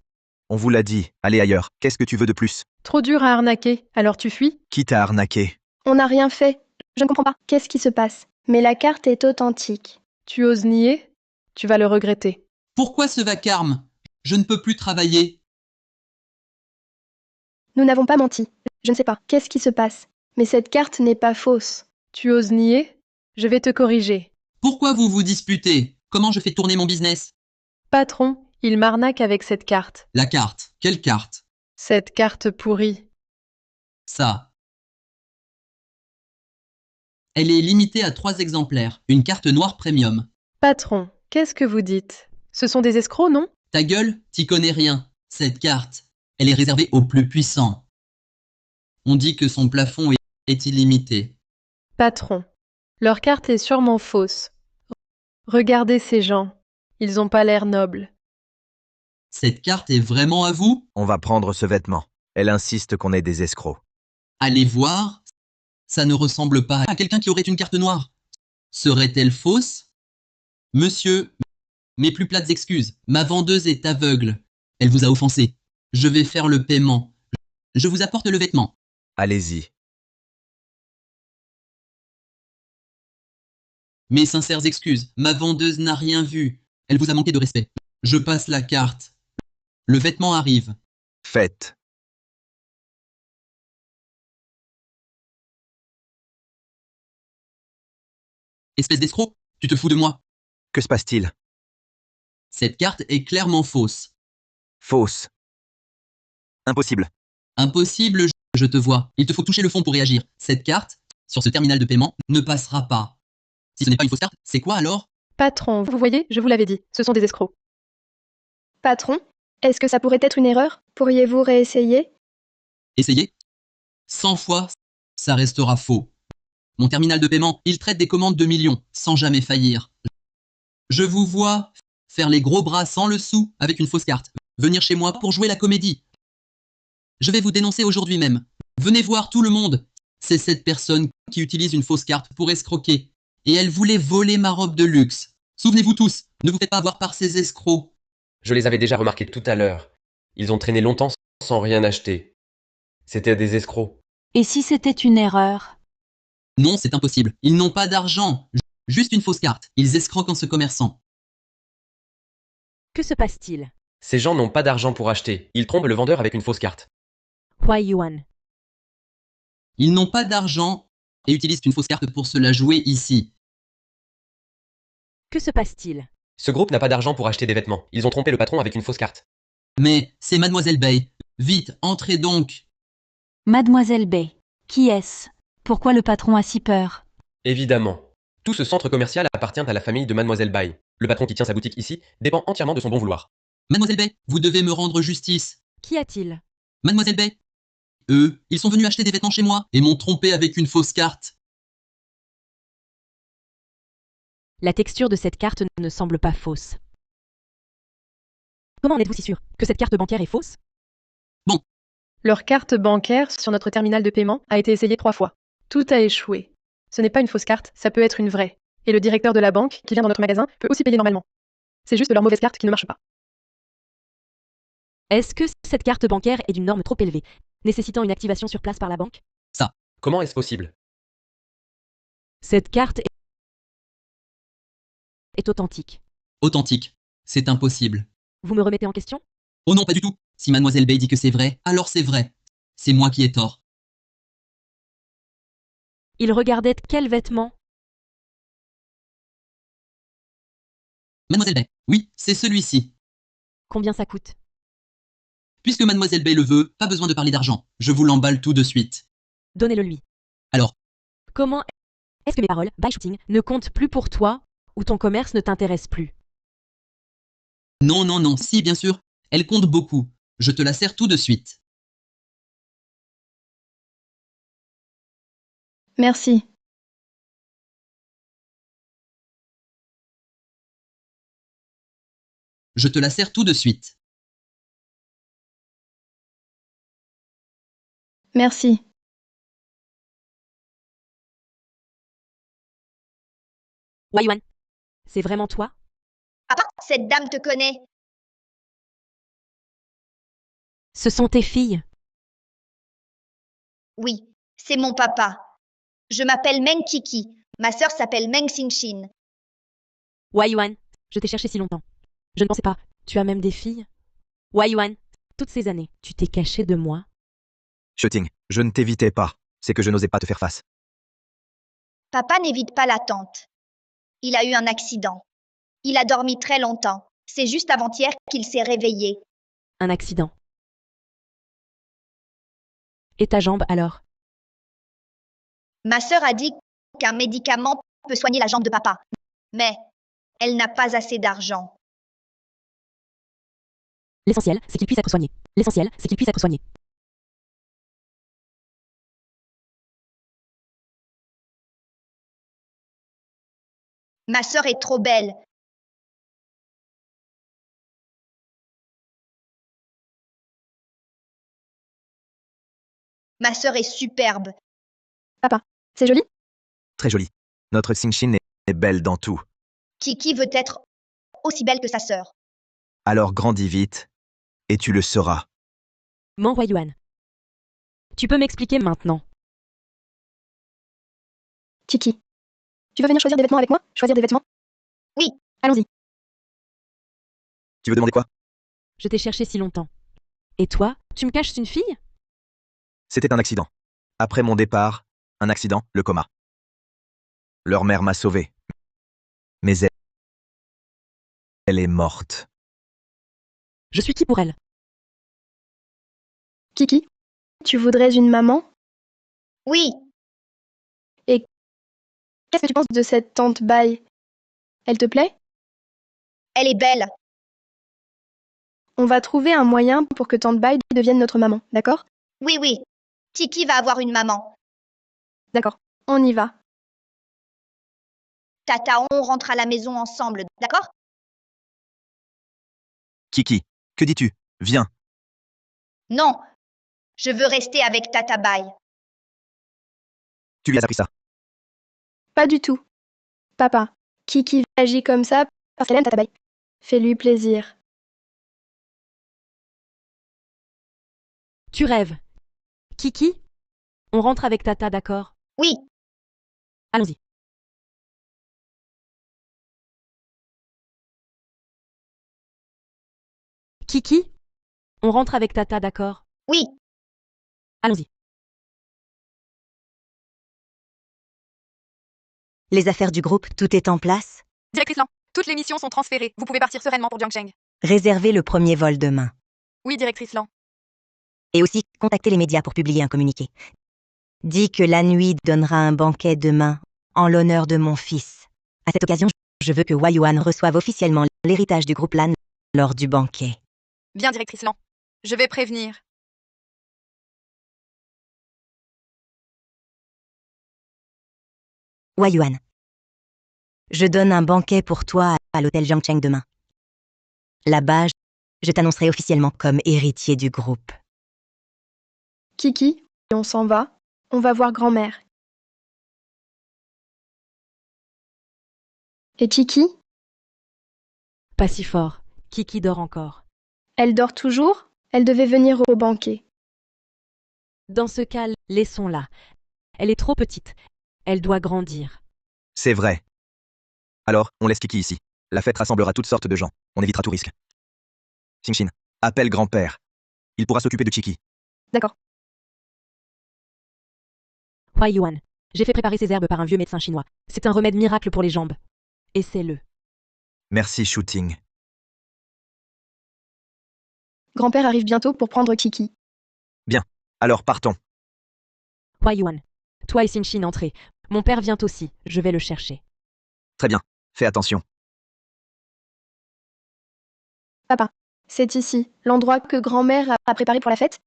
On vous l'a dit, allez ailleurs. Qu'est-ce que tu veux de plus? Trop dur à arnaquer, alors tu fuis? Qui t'a arnaqué? On n'a rien fait. Je ne comprends pas. Qu'est-ce qui se passe? Mais la carte est authentique. Tu oses nier? Tu vas le regretter. Pourquoi ce vacarme? Je ne peux plus travailler. Nous n'avons pas menti. Je ne sais pas. Qu'est-ce qui se passe? Mais cette carte n'est pas fausse. Tu oses nier? Je vais te corriger. Pourquoi vous vous disputez? Comment je fais tourner mon business? Patron, il m'arnaque avec cette carte. La carte. Quelle carte? Cette carte pourrie. Ça. Elle est limitée à 3 exemplaires. Une carte noire premium. Patron, qu'est-ce que vous dites? Ce sont des escrocs, non? Ta gueule, t'y connais rien. Cette carte, elle est réservée aux plus puissants. On dit que son plafond est illimité. Patron, leur carte est sûrement fausse. Regardez ces gens. Ils ont pas l'air nobles. Cette carte est vraiment à vous? On va prendre ce vêtement. Elle insiste qu'on est des escrocs. Allez voir. Ça ne ressemble pas à quelqu'un qui aurait une carte noire. Serait-elle fausse? Monsieur, mes plus plates excuses. Ma vendeuse est aveugle. Elle vous a offensé. Je vais faire le paiement. Je vous apporte le vêtement. Allez-y. Mes sincères excuses. Ma vendeuse n'a rien vu. Elle vous a manqué de respect. Je passe la carte. Le vêtement arrive. Faites. Espèce d'escroc, tu te fous de moi. Que se passe-t-il? Cette carte est clairement fausse. Fausse. Impossible. Impossible, je te vois. Il te faut toucher le fond pour réagir. Cette carte, sur ce terminal de paiement, ne passera pas. Si ce n'est pas une fausse carte, c'est quoi alors? Patron, vous voyez, je vous l'avais dit, ce sont des escrocs. Patron, est-ce que ça pourrait être une erreur? Pourriez-vous réessayer? Essayez. 100 fois, ça restera faux. Mon terminal de paiement, il traite des commandes de millions, sans jamais faillir. Je vous vois faire les gros bras sans le sou avec une fausse carte. Venir chez moi pour jouer la comédie. Je vais vous dénoncer aujourd'hui même. Venez voir tout le monde. C'est cette personne qui utilise une fausse carte pour escroquer. Et elle voulait voler ma robe de luxe. Souvenez-vous tous, ne vous faites pas avoir par ces escrocs. Je les avais déjà remarqués tout à l'heure. Ils ont traîné longtemps sans rien acheter. C'était des escrocs. Et si c'était une erreur? Non, c'est impossible. Ils n'ont pas d'argent. Juste une fausse carte. Ils escroquent en se commerçant. Que se passe-t-il? Ces gens n'ont pas d'argent pour acheter. Ils trompent le vendeur avec une fausse carte. Huai Yuan. Ils n'ont pas d'argent et utilisent une fausse carte pour se la jouer ici. Que se passe-t-il? Ce groupe n'a pas d'argent pour acheter des vêtements. Ils ont trompé le patron avec une fausse carte. Mais c'est Mademoiselle Bay. Vite, entrez donc. Mademoiselle Bay. Qui est-ce? Pourquoi le patron a si peur? Évidemment. Tout ce centre commercial appartient à la famille de Mademoiselle Bai. Le patron qui tient sa boutique ici dépend entièrement de son bon vouloir. Mademoiselle Bay, vous devez me rendre justice. Qu'y a-t-il? Mademoiselle Bay, eux, ils sont venus acheter des vêtements chez moi et m'ont trompé avec une fausse carte. La texture de cette carte ne semble pas fausse. Comment en êtes-vous si sûr que cette carte bancaire est fausse? Bon. Leur carte bancaire sur notre terminal de paiement a été essayée 3 fois. Tout a échoué. Ce n'est pas une fausse carte, ça peut être une vraie. Et le directeur de la banque, qui vient dans notre magasin, peut aussi payer normalement. C'est juste leur mauvaise carte qui ne marche pas. Est-ce que cette carte bancaire est d'une norme trop élevée, nécessitant une activation sur place par la banque? Ça. Comment est-ce possible? Cette carte est authentique. Authentique. C'est impossible. Vous me remettez en question? Oh non, pas du tout. Si Mademoiselle Bay dit que c'est vrai, alors c'est vrai. C'est moi qui ai tort. Il regardait quel vêtement? Mademoiselle Bay, oui, c'est celui-ci. Combien ça coûte? Puisque Mademoiselle Bay le veut, pas besoin de parler d'argent. Je vous l'emballe tout de suite. Donnez-le lui. Alors, comment est-ce que mes paroles, by shooting, ne comptent plus pour toi, ou ton commerce ne t'intéresse plus? non, non, non, si, bien sûr. Elle compte beaucoup. Je te la sers tout de suite. Merci. Je te la sers tout de suite. Merci. Huai Yuan, c'est vraiment toi? Papa, cette dame te connaît. Ce sont tes filles? Oui, c'est mon papa. Je m'appelle Meng Kiki. Ma sœur s'appelle Meng Xingshin. Huai Yuan, je t'ai cherché si longtemps. Je ne pensais pas. Tu as même des filles? Huai Yuan, toutes ces années, tu t'es caché de moi? Shooting, je ne t'évitais pas. C'est que je n'osais pas te faire face. Papa n'évite pas l'attente. Il a eu un accident. Il a dormi très longtemps. C'est juste avant-hier qu'il s'est réveillé. Un accident. Et ta jambe alors? Ma sœur a dit qu'un médicament peut soigner la jambe de papa. Mais elle n'a pas assez d'argent. L'essentiel, c'est qu'il puisse être soigné. L'essentiel, c'est qu'il puisse être soigné. Ma sœur est trop belle. Ma sœur est superbe. Papa, c'est joli? Très joli. Notre Xingxin est belle dans tout. Kiki veut être aussi belle que sa sœur. Alors grandis vite, et tu le seras. Mon Huayuan. Tu peux m'expliquer maintenant. Kiki. Tu veux venir choisir des vêtements avec moi? Choisir des vêtements? Oui. Allons-y. Tu veux demander quoi? Je t'ai cherché si longtemps. Et toi, tu me caches une fille? C'était un accident. Après mon départ, un accident, le coma. Leur mère m'a sauvé. Mais elle est morte. Je suis qui pour elle? Kiki, tu voudrais une maman? Oui. Et qu'est-ce que tu penses de cette tante Bai? Elle te plaît? Elle est belle. On va trouver un moyen pour que tante Bai devienne notre maman, d'accord? Oui, oui. Kiki va avoir une maman. D'accord, on y va. Tata, on rentre à la maison ensemble, d'accord? Kiki, que dis-tu? Viens. Non. Je veux rester avec Tata Bai. Tu lui as appris ça. Pas du tout. Papa, Kiki agit comme ça parce qu'elle aime Tata Bai. Fais-lui plaisir. Tu rêves. Kiki? On rentre avec Tata, d'accord? Oui. Allons-y. Kiki? On rentre avec Tata, d'accord? Oui. Allons-y. Les affaires du groupe, tout est en place? Directrice Lan, toutes les missions sont transférées. Vous pouvez partir sereinement pour Jiangcheng. Réservez le premier vol demain. Oui, directrice Lan. Et aussi, contactez les médias pour publier un communiqué. Dis que la nuit donnera un banquet demain en l'honneur de mon fils. À cette occasion, je veux que Huayuan reçoive officiellement l'héritage du groupe LAN lors du banquet. Bien, directrice Lan. Je vais prévenir. Huayuan. Je donne un banquet pour toi à l'hôtel Jiangcheng demain. Là-bas, je t'annoncerai officiellement comme héritier du groupe. Kiki, on s'en va. On va voir grand-mère. Et Kiki? Pas si fort. Kiki dort encore. Elle dort toujours? Elle devait venir au banquet. Dans ce cas, laissons-la. Elle est trop petite. Elle doit grandir. C'est vrai. Alors, on laisse Kiki ici. La fête rassemblera toutes sortes de gens. On évitera tout risque. Xingxin, appelle grand-père. Il pourra s'occuper de Kiki. D'accord. Huayuan, j'ai fait préparer ces herbes par un vieux médecin chinois. C'est un remède miracle pour les jambes. Essaie-le. Merci, Shooting. Grand-père arrive bientôt pour prendre Kiki. Bien. Alors partons. Huayuan, toi et Xingxin entrez. Mon père vient aussi. Je vais le chercher. Très bien. Fais attention. Papa, c'est ici, l'endroit que grand-mère a préparé pour la fête?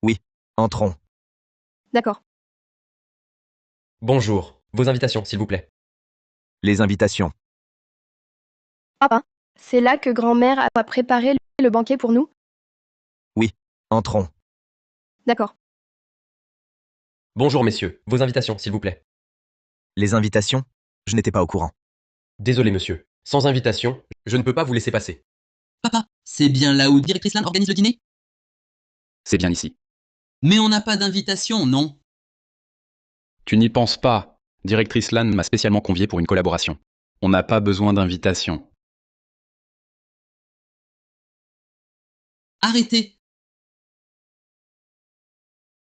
Oui. Entrons. D'accord. Bonjour. Vos invitations, s'il vous plaît. Les invitations. Papa, c'est là que grand-mère a préparé le banquet pour nous? Oui. Entrons. D'accord. Bonjour, messieurs. Vos invitations, s'il vous plaît. Les invitations? Je n'étais pas au courant. Désolé, monsieur. Sans invitation, je ne peux pas vous laisser passer. Papa, c'est bien là où directrice Lan organise le dîner? C'est bien ici. Mais on n'a pas d'invitation, non? Tu n'y penses pas. Directrice Lan m'a spécialement convié pour une collaboration. On n'a pas besoin d'invitation. Arrêtez!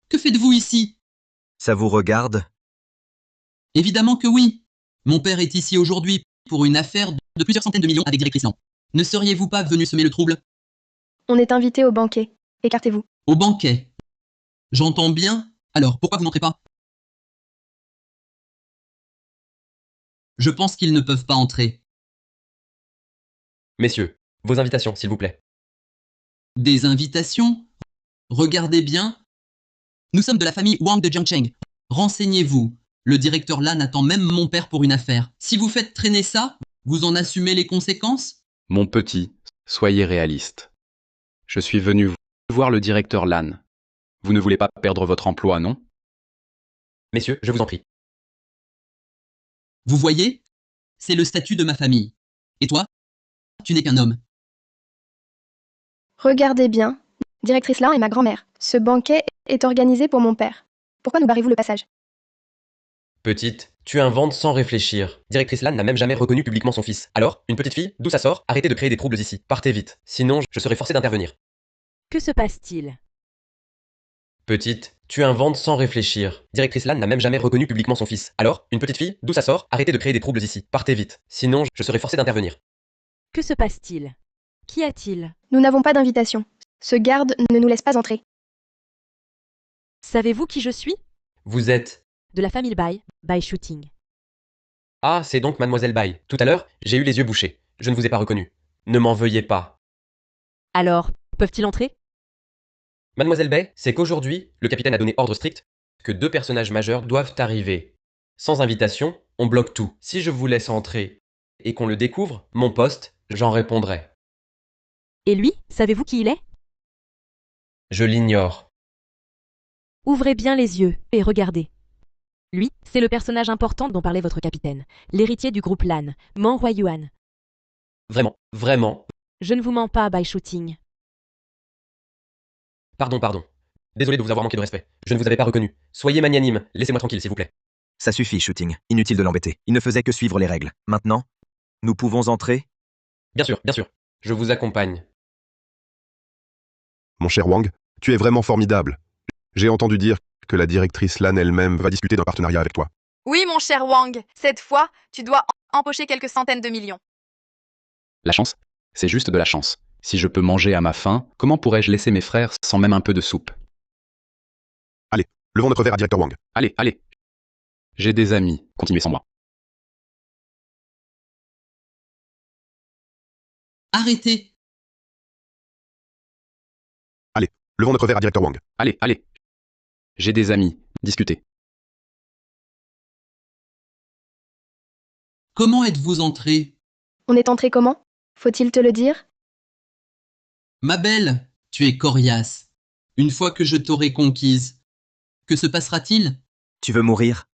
Que faites-vous ici? Ça vous regarde? Évidemment que oui. Mon père est ici aujourd'hui pour une affaire de plusieurs centaines de millions avec directrice Lan. Ne seriez-vous pas venu semer le trouble? On est invité au banquet. Écartez-vous. Au banquet. J'entends bien. Alors, pourquoi vous n'entrez pas? Je pense qu'ils ne peuvent pas entrer. Messieurs, vos invitations, s'il vous plaît. Des invitations? Regardez bien. Nous sommes de la famille Wang de Jiangcheng. Renseignez-vous. Le directeur Lan attend même mon père pour une affaire. Si vous faites traîner ça, vous en assumez les conséquences? Mon petit, soyez réaliste. Je suis venu voir le directeur Lan. Vous ne voulez pas perdre votre emploi, non? Messieurs, je vous en prie. Vous voyez? C'est le statut de ma famille. Et toi? Tu n'es qu'un homme. Regardez bien. Directrice Lin est ma grand-mère. Ce banquet est organisé pour mon père. Pourquoi nous barrez-vous le passage? Petite, tu inventes sans réfléchir. Directrice Lan n'a même jamais reconnu publiquement son fils. Alors, une petite fille, d'où ça sort? Arrêtez de créer des troubles ici. Partez vite. Sinon, je serai forcé d'intervenir. Que se passe-t-il? Petite, tu inventes sans réfléchir. Directrice Lan n'a même jamais reconnu publiquement son fils. Alors, une petite fille, d'où ça sort? Arrêtez de créer des troubles ici. Partez vite. Sinon, je serai forcé d'intervenir. Que se passe-t-il? Qu'y a-t-il? Nous n'avons pas d'invitation. Ce garde ne nous laisse pas entrer. Savez-vous qui je suis? Vous êtes... De la famille Bai Shooting. Ah, c'est donc Mademoiselle Bai. Tout à l'heure, j'ai eu les yeux bouchés. Je ne vous ai pas reconnu. Ne m'en veuillez pas. Alors, peuvent-ils entrer? Mademoiselle Bai, c'est qu'aujourd'hui, le capitaine a donné ordre strict que 2 personnages majeurs doivent arriver. Sans invitation, on bloque tout. Si je vous laisse entrer et qu'on le découvre, mon poste, j'en répondrai. Et lui, savez-vous qui il est? Je l'ignore. Ouvrez bien les yeux et regardez. Lui, c'est le personnage important dont parlait votre capitaine, l'héritier du groupe LAN, Man Huayuan. Vraiment. Je ne vous mens pas, Bai Shooting. Pardon. Désolé de vous avoir manqué de respect. Je ne vous avais pas reconnu. Soyez magnanime. Laissez-moi tranquille, s'il vous plaît. Ça suffit, Shooting. Inutile de l'embêter. Il ne faisait que suivre les règles. Maintenant, nous pouvons entrer? Bien sûr. Je vous accompagne. Mon cher Wang, tu es vraiment formidable. J'ai entendu dire que la directrice Lan elle-même va discuter d'un partenariat avec toi. Oui, mon cher Wang, cette fois, tu dois empocher quelques centaines de millions. La chance? C'est juste de la chance. Si je peux manger à ma faim, comment pourrais-je laisser mes frères sans même un peu de soupe? Allez, levons notre verre à directeur Wang. Allez. J'ai des amis. Continuez sans moi. Arrêtez! Allez, levons notre verre à directeur Wang. Allez. J'ai des amis. Discutez. Comment êtes-vous entré? On est entré comment? Faut-il te le dire? Ma belle, tu es coriace. Une fois que je t'aurai conquise, que se passera-t-il? Tu veux mourir?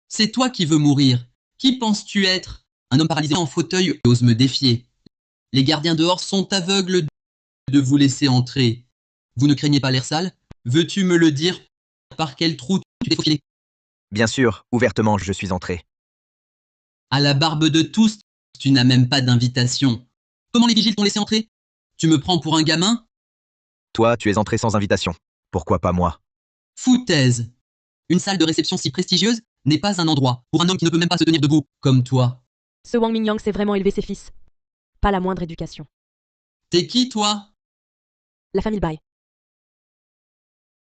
C'est toi qui veux mourir. Qui penses-tu être? Un homme paralysé en fauteuil ose me défier. Les gardiens dehors sont aveugles de vous laisser entrer. Vous ne craignez pas l'air sale? Veux-tu me le dire? Par quel trou tu t'es faufilé? Bien sûr, ouvertement, je suis entré. À la barbe de tous, tu n'as même pas d'invitation. Comment les vigiles t'ont laissé entrer? Tu me prends pour un gamin? Toi, tu es entré sans invitation. Pourquoi pas moi? Foutaise! Une salle de réception si prestigieuse n'est pas un endroit pour un homme qui ne peut même pas se tenir debout, comme toi. Ce Wang Mingyang sait vraiment élever ses fils. Pas la moindre éducation. T'es qui, toi? La famille Bai.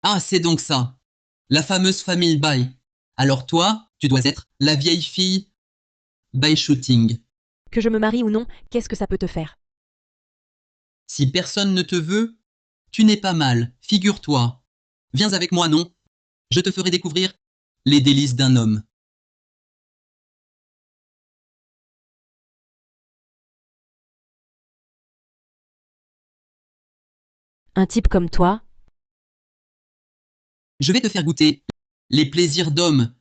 Ah, c'est donc ça. La fameuse famille Bai. Alors toi, tu dois être la vieille fille Bai Shooting. Que je me marie ou non, qu'est-ce que ça peut te faire? Si personne ne te veut, tu n'es pas mal, figure-toi. Viens avec moi, non? Je te ferai découvrir les délices d'un homme. Un type comme toi? Je vais te faire goûter les plaisirs d'homme.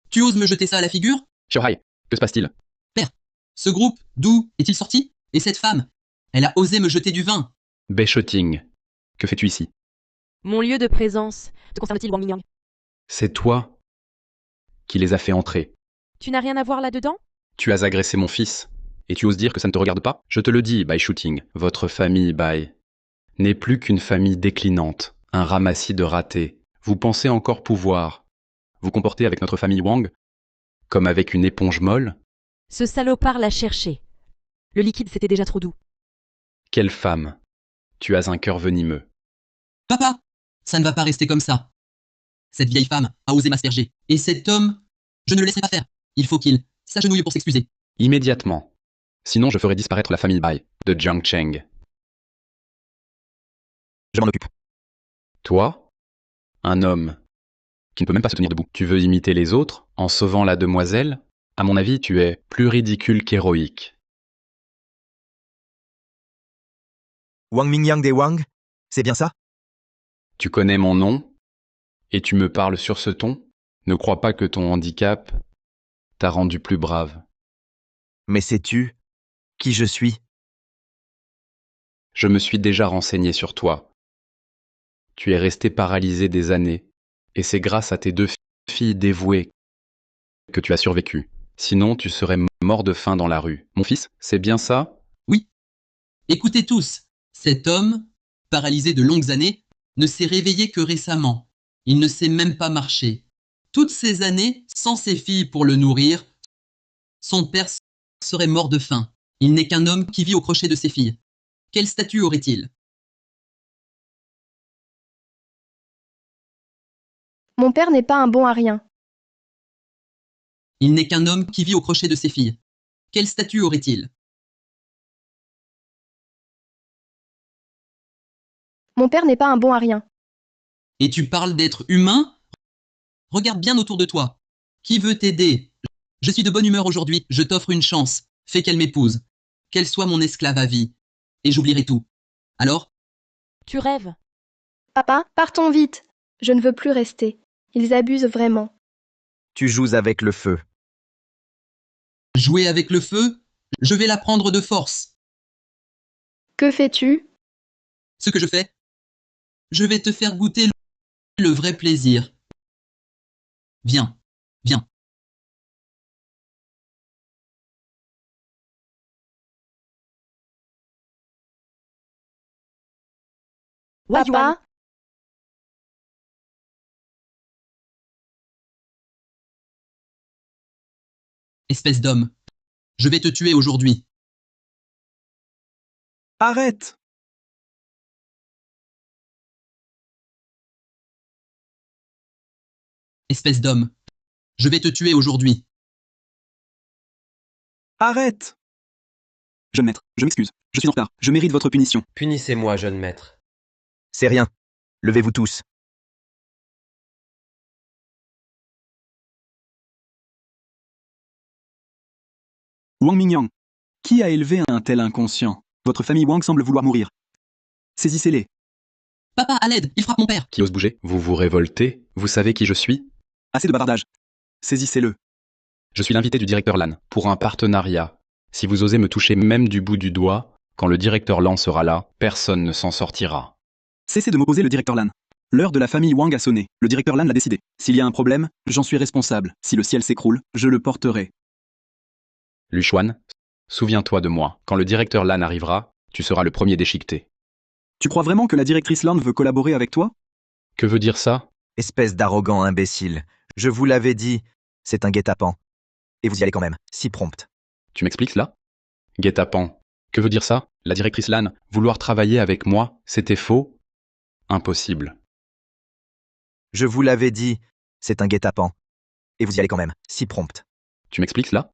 Tu oses me jeter ça à la figure? Shohai, que se passe-t-il? Père, ce groupe, d'où est-il sorti? Et cette femme, elle a osé me jeter du vin. Bai Shooting, que fais-tu ici? Mon lieu de présence. Te concerne-t-il, Wang Mingyang? C'est toi qui les as fait entrer. Tu n'as rien à voir là-dedans? Tu as agressé mon fils. Et tu oses dire que ça ne te regarde pas? Je te le dis, Bai Shooting, votre famille Bai n'est plus qu'une famille déclinante, un ramassis de ratés. Vous pensez encore pouvoir vous comporter avec notre famille Wang comme avec une éponge molle? Ce salopard l'a cherché. Le liquide, c'était déjà trop doux. Quelle femme! Tu as un cœur venimeux. Papa, ça ne va pas rester comme ça. Cette vieille femme a osé m'asperger. Et cet homme, je ne le laisserai pas faire. Il faut qu'il s'agenouille pour s'excuser. Immédiatement. Sinon, je ferai disparaître la famille Bai de Jiang Cheng. Je m'en occupe. Toi, un homme qui ne peut même pas se tenir debout. Tu veux imiter les autres en sauvant la demoiselle? À mon avis, tu es plus ridicule qu'héroïque. Wang Mingyang des Wang? C'est bien ça? Tu connais mon nom? Et tu me parles sur ce ton? Ne crois pas que ton handicap t'a rendu plus brave. Mais sais-tu qui je suis? Je me suis déjà renseigné sur toi. Tu es resté paralysé des années, et c'est grâce à tes deux filles dévouées que tu as survécu. Sinon, tu serais mort de faim dans la rue. Mon fils, c'est bien ça? Oui. Écoutez tous, cet homme, paralysé de longues années, ne s'est réveillé que récemment. Il ne sait même pas marcher. Toutes ces années, sans ses filles pour le nourrir, son père serait mort de faim. Il n'est qu'un homme qui vit au crochet de ses filles. Quel statut aurait-il? Mon père n'est pas un bon à rien. Il n'est qu'un homme qui vit au crochet de ses filles. Quel statut aurait-il? Mon père n'est pas un bon à rien. Et tu parles d'être humain? Regarde bien autour de toi. Qui veut t'aider? Je suis de bonne humeur aujourd'hui, je t'offre une chance. Fais qu'elle m'épouse. Qu'elle soit mon esclave à vie. Et j'oublierai tout. Alors? Tu rêves. Papa, partons vite. Je ne veux plus rester. Ils abusent vraiment. Tu joues avec le feu. Jouer avec le feu? Je vais la prendre de force. Que fais-tu? Ce que je fais? Je vais te faire goûter le vrai plaisir. Viens, viens. Papa? Espèce d'homme, je vais te tuer aujourd'hui. Arrête! Espèce d'homme, je vais te tuer aujourd'hui. Arrête! Jeune maître, je m'excuse. Je suis en retard. Je mérite votre punition. Punissez-moi, jeune maître. C'est rien. Levez-vous tous. Wang Mingyang, qui a élevé un tel inconscient? Votre famille Wang semble vouloir mourir. Saisissez-les. Papa, à l'aide, il frappe mon père. Qui ose bouger? Vous vous révoltez? Vous savez qui je suis? Assez de bavardage. Saisissez-le. Je suis l'invité du directeur Lan, pour un partenariat. Si vous osez me toucher même du bout du doigt, quand le directeur Lan sera là, personne ne s'en sortira. Cessez de m'opposer le directeur Lan. L'heure de la famille Wang a sonné. Le directeur Lan l'a décidé. S'il y a un problème, j'en suis responsable. Si le ciel s'écroule, je le porterai. Lu Xuan, souviens-toi de moi. Quand le directeur Lan arrivera, tu seras le premier déchiqueté. Tu crois vraiment que la directrice Lan veut collaborer avec toi? Que veut dire ça? Espèce d'arrogant imbécile. Je vous l'avais dit, c'est un guet-apens. Et vous y allez quand même, si prompt. Tu m'expliques là? Guet-apens. Que veut dire ça? La directrice Lan, vouloir travailler avec moi, c'était faux? Impossible. Je vous l'avais dit, c'est un guet-apens. Et vous y allez quand même, si prompt. Tu m'expliques là?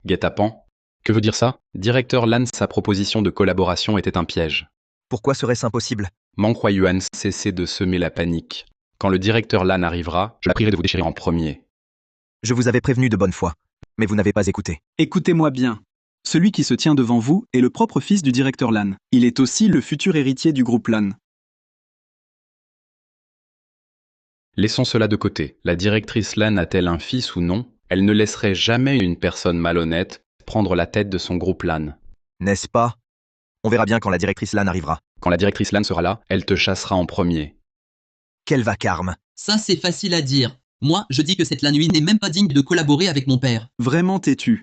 Guet-apens. Que veut dire ça? Directeur Lan, sa proposition de collaboration était un piège. Pourquoi serait-ce impossible? Manghua Yuan, cessez de semer la panique. Quand le directeur Lan arrivera, je la prierai de vous déchirer en premier. Je vous avais prévenu de bonne foi, mais vous n'avez pas écouté. Écoutez-moi bien. Celui qui se tient devant vous est le propre fils du directeur Lan. Il est aussi le futur héritier du groupe Lan. Laissons cela de côté. La directrice Lan a-t-elle un fils ou non? Elle ne laisserait jamais une personne malhonnête prendre la tête de son groupe Lan. N'est-ce pas? On verra bien quand la directrice Lan arrivera. Quand la directrice Lan sera là, elle te chassera en premier. Quel vacarme! Ça, c'est facile à dire. Moi, je dis que cette Lan Hui n'est même pas digne de collaborer avec mon père. Vraiment têtu.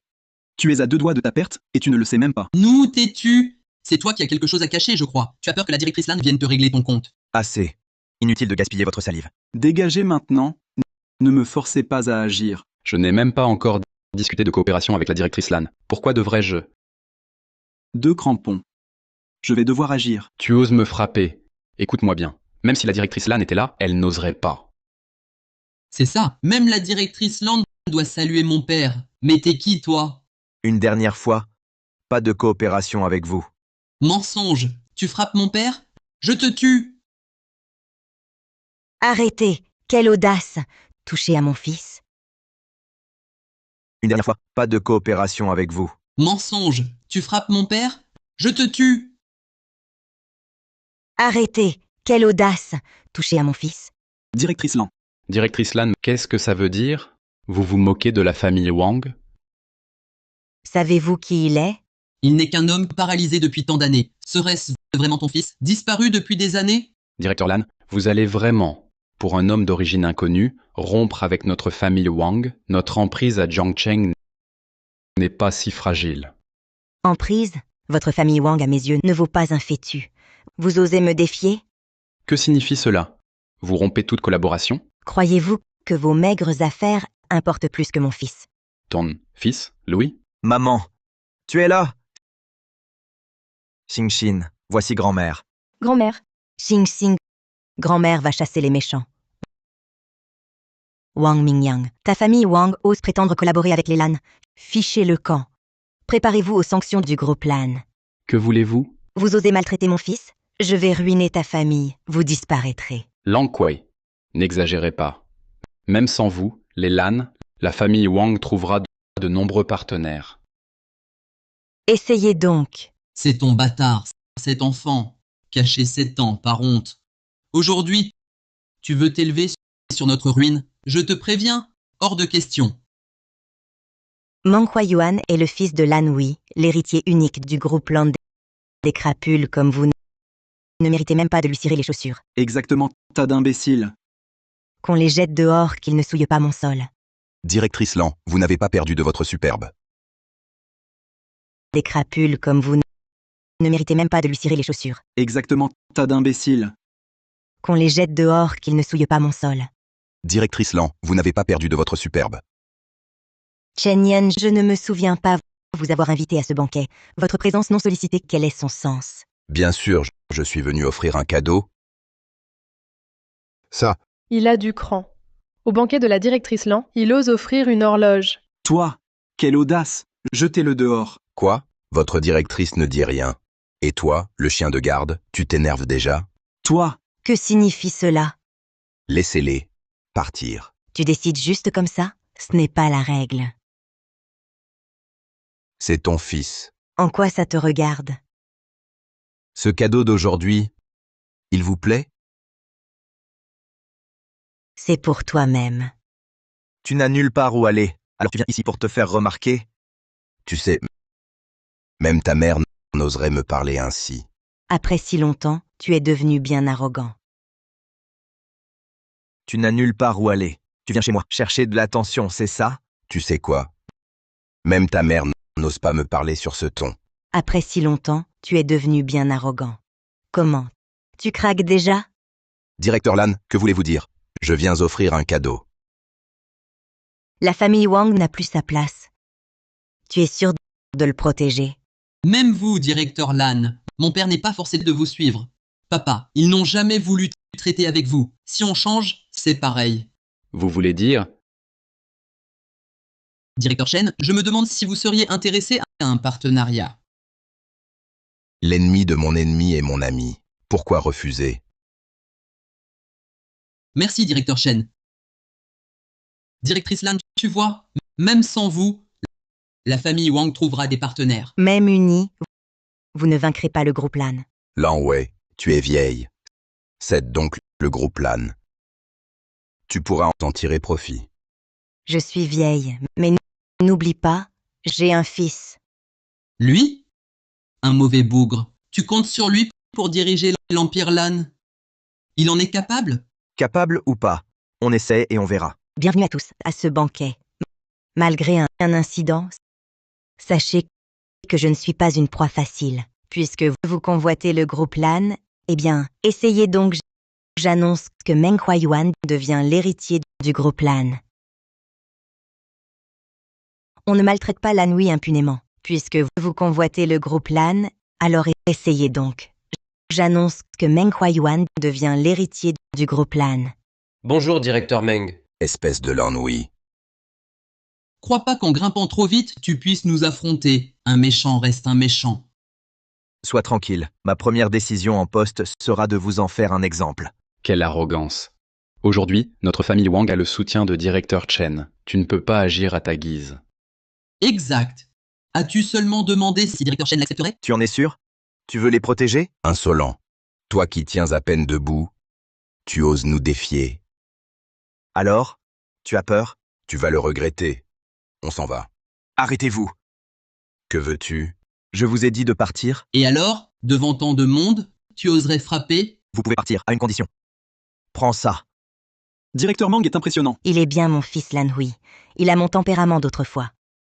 Tu es à 2 doigts de ta perte et tu ne le sais même pas. Nous, têtu. C'est toi qui as quelque chose à cacher, je crois. Tu as peur que la directrice Lan vienne te régler ton compte. Assez. Inutile de gaspiller votre salive. Dégagez maintenant. Ne me forcez pas à agir. Je n'ai même pas encore discuté de coopération avec la directrice Lan. Pourquoi devrais-je? 2 crampons. Je vais devoir agir. Tu oses me frapper. Écoute-moi bien. Même si la directrice Lan était là, elle n'oserait pas. C'est ça. Même la directrice Lan doit saluer mon père. Mais t'es qui, toi? Une dernière fois, pas de coopération avec vous. Mensonge. Tu frappes mon père? Je te tue. Arrêtez! Quelle audace! Toucher à mon fils? Une dernière fois, pas de coopération avec vous. Mensonge. Tu frappes mon père? Je te tue. Arrêtez! Quelle audace! Toucher à mon fils. Directrice Lan. Directrice Lan, qu'est-ce que ça veut dire? Vous vous moquez de la famille Wang? Savez-vous qui il est? Il n'est qu'un homme paralysé depuis tant d'années. Serait-ce vraiment ton fils? Disparu depuis des années? Directeur Lan, vous allez vraiment, pour un homme d'origine inconnue, rompre avec notre famille Wang? Notre emprise à Jiangcheng n'est pas si fragile. Emprise? Votre famille Wang, à mes yeux, ne vaut pas un fétu. Vous osez me défier? Que signifie cela? Vous rompez toute collaboration? Croyez-vous que vos maigres affaires importent plus que mon fils? Ton fils, Louis? Maman, tu es là? Xing, voici grand-mère. Grand-mère, Xing, grand-mère va chasser les méchants. Wang Mingyang, ta famille Wang ose prétendre collaborer avec les Lan. Fichez le camp. Préparez-vous aux sanctions du groupe Lan. Que voulez-vous? Vous osez maltraiter mon fils? Je vais ruiner ta famille. Vous disparaîtrez. Lang Kuei, n'exagérez pas. Même sans vous, les Lan, la famille Wang trouvera de nombreux partenaires. Essayez donc. C'est ton bâtard, cet enfant, caché 7 ans par honte. Aujourd'hui, tu veux t'élever sur notre ruine? Je te préviens, hors de question. Meng Huayuan est le fils de Lan Wei, l'héritier unique du groupe Lan. Des crapules comme vous ne méritez même pas de lui cirer les chaussures. Exactement, tas d'imbéciles. Qu'on les jette dehors, qu'ils ne souillent pas mon sol. Directrice Lan, vous n'avez pas perdu de votre superbe. Des crapules comme vous ne méritez même pas de lui cirer les chaussures. Exactement, tas d'imbéciles. Qu'on les jette dehors, qu'ils ne souillent pas mon sol. Directrice Lan, vous n'avez pas perdu de votre superbe. Chen Yan, je ne me souviens pas vous avoir invité à ce banquet. Votre présence non sollicitée, quel est son sens? Bien sûr, je suis venu offrir un cadeau. Ça, Il a du cran. Au banquet de la directrice Lan, il ose offrir une horloge. Toi, quelle audace! Jetez-le dehors. Quoi? Votre directrice ne dit rien. Et toi, le chien de garde, tu t'énerves déjà? Toi, Que signifie cela? Laissez-les partir. Tu décides juste comme ça? Ce n'est pas la règle. C'est ton fils. En quoi ça te regarde? Ce cadeau d'aujourd'hui, il vous plaît? C'est pour toi-même. Tu n'as nulle part où aller, alors tu viens ici pour te faire remarquer? Tu sais, même ta mère n'oserait me parler ainsi. Après si longtemps, tu es devenu bien arrogant. Tu n'as nulle part où aller. Tu viens chez moi chercher de l'attention, c'est ça? Tu sais quoi? Même ta mère n'ose pas me parler sur ce ton. Après si longtemps, tu es devenu bien arrogant. Comment? Tu craques déjà? Directeur Lan, que voulez-vous dire? Je viens offrir un cadeau. La famille Wang n'a plus sa place. Tu es sûr de le protéger? Même vous, directeur Lan, mon père n'est pas forcé de vous suivre. Papa, ils n'ont jamais voulu traiter avec vous. Si on change, c'est pareil. Vous voulez dire? Directeur Chen, je me demande si vous seriez intéressé à un partenariat. L'ennemi de mon ennemi est mon ami. Pourquoi refuser? Merci, directeur Chen. Directrice Lan, tu vois, même sans vous, la famille Wang trouvera des partenaires. Même unis, vous ne vaincrez pas le groupe Lan. Lan Wei, tu es vieille. Cède donc le groupe Lan. Tu pourras en tirer profit. Je suis vieille, mais n'oublie pas, j'ai un fils. Lui? Un mauvais bougre. Tu comptes sur lui pour diriger l'Empire Lan? Il en est capable? Capable ou pas? On essaie et on verra. Bienvenue à tous à ce banquet. Malgré un incident, sachez que je ne suis pas une proie facile. Puisque vous convoitez le groupe Lan, eh bien, essayez donc. J'annonce que Meng Huayuan devient l'héritier du groupe Lan. On ne maltraite pas Lan Wei impunément. Puisque vous convoitez le groupe Lan, alors essayez donc. J'annonce que Meng Huayuan devient l'héritier du groupe Lan. Bonjour, directeur Meng. Espèce de Lan Wei. Crois pas qu'en grimpant trop vite, tu puisses nous affronter. Un méchant reste un méchant. Sois tranquille, ma première décision en poste sera de vous en faire un exemple. Quelle arrogance. Aujourd'hui, notre famille Wang a le soutien de directeur Chen. Tu ne peux pas agir à ta guise. Exact. As-tu seulement demandé si directeur Chen l'accepterait? Tu en es sûr? Tu veux les protéger? Insolent. Toi qui tiens à peine debout, tu oses nous défier. Alors? Tu as peur? Tu vas le regretter. On s'en va. Arrêtez-vous. Que veux-tu? Je vous ai dit de partir. Et alors, devant tant de monde, tu oserais frapper? Vous pouvez partir, à une condition. Prends ça. Directeur Mang est impressionnant. Il est bien mon fils Lan Hui. Il a mon tempérament d'autrefois.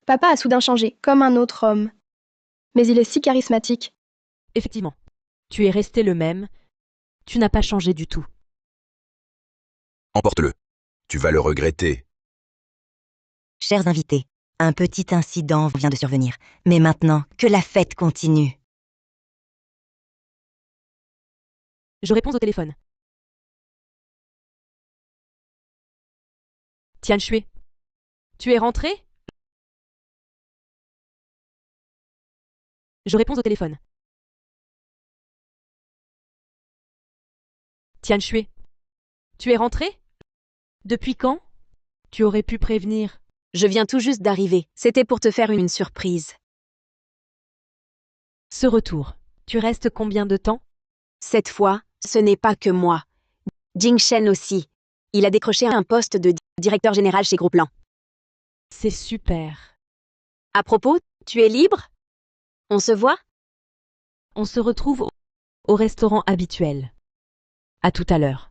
Papa a soudain changé, comme un autre homme. Mais il est si charismatique. Effectivement. Tu es resté le même. Tu n'as pas changé du tout. Emporte-le. Tu vas le regretter. Chers invités, un petit incident vient de survenir. Mais maintenant, que la fête continue. Je réponds au téléphone. Tian Shui. Tu es rentré? Je réponds au téléphone. Tian Shui. Tu es rentré? Depuis quand? Tu aurais pu prévenir. Je viens tout juste d'arriver. C'était pour te faire une surprise. Ce retour. Tu restes combien de temps? Cette fois, ce n'est pas que moi. Jing Shen aussi. Il a décroché un poste de directeur général chez Grouplan. C'est super. À propos, tu es libre? On se voit? On se retrouve au restaurant habituel. À tout à l'heure.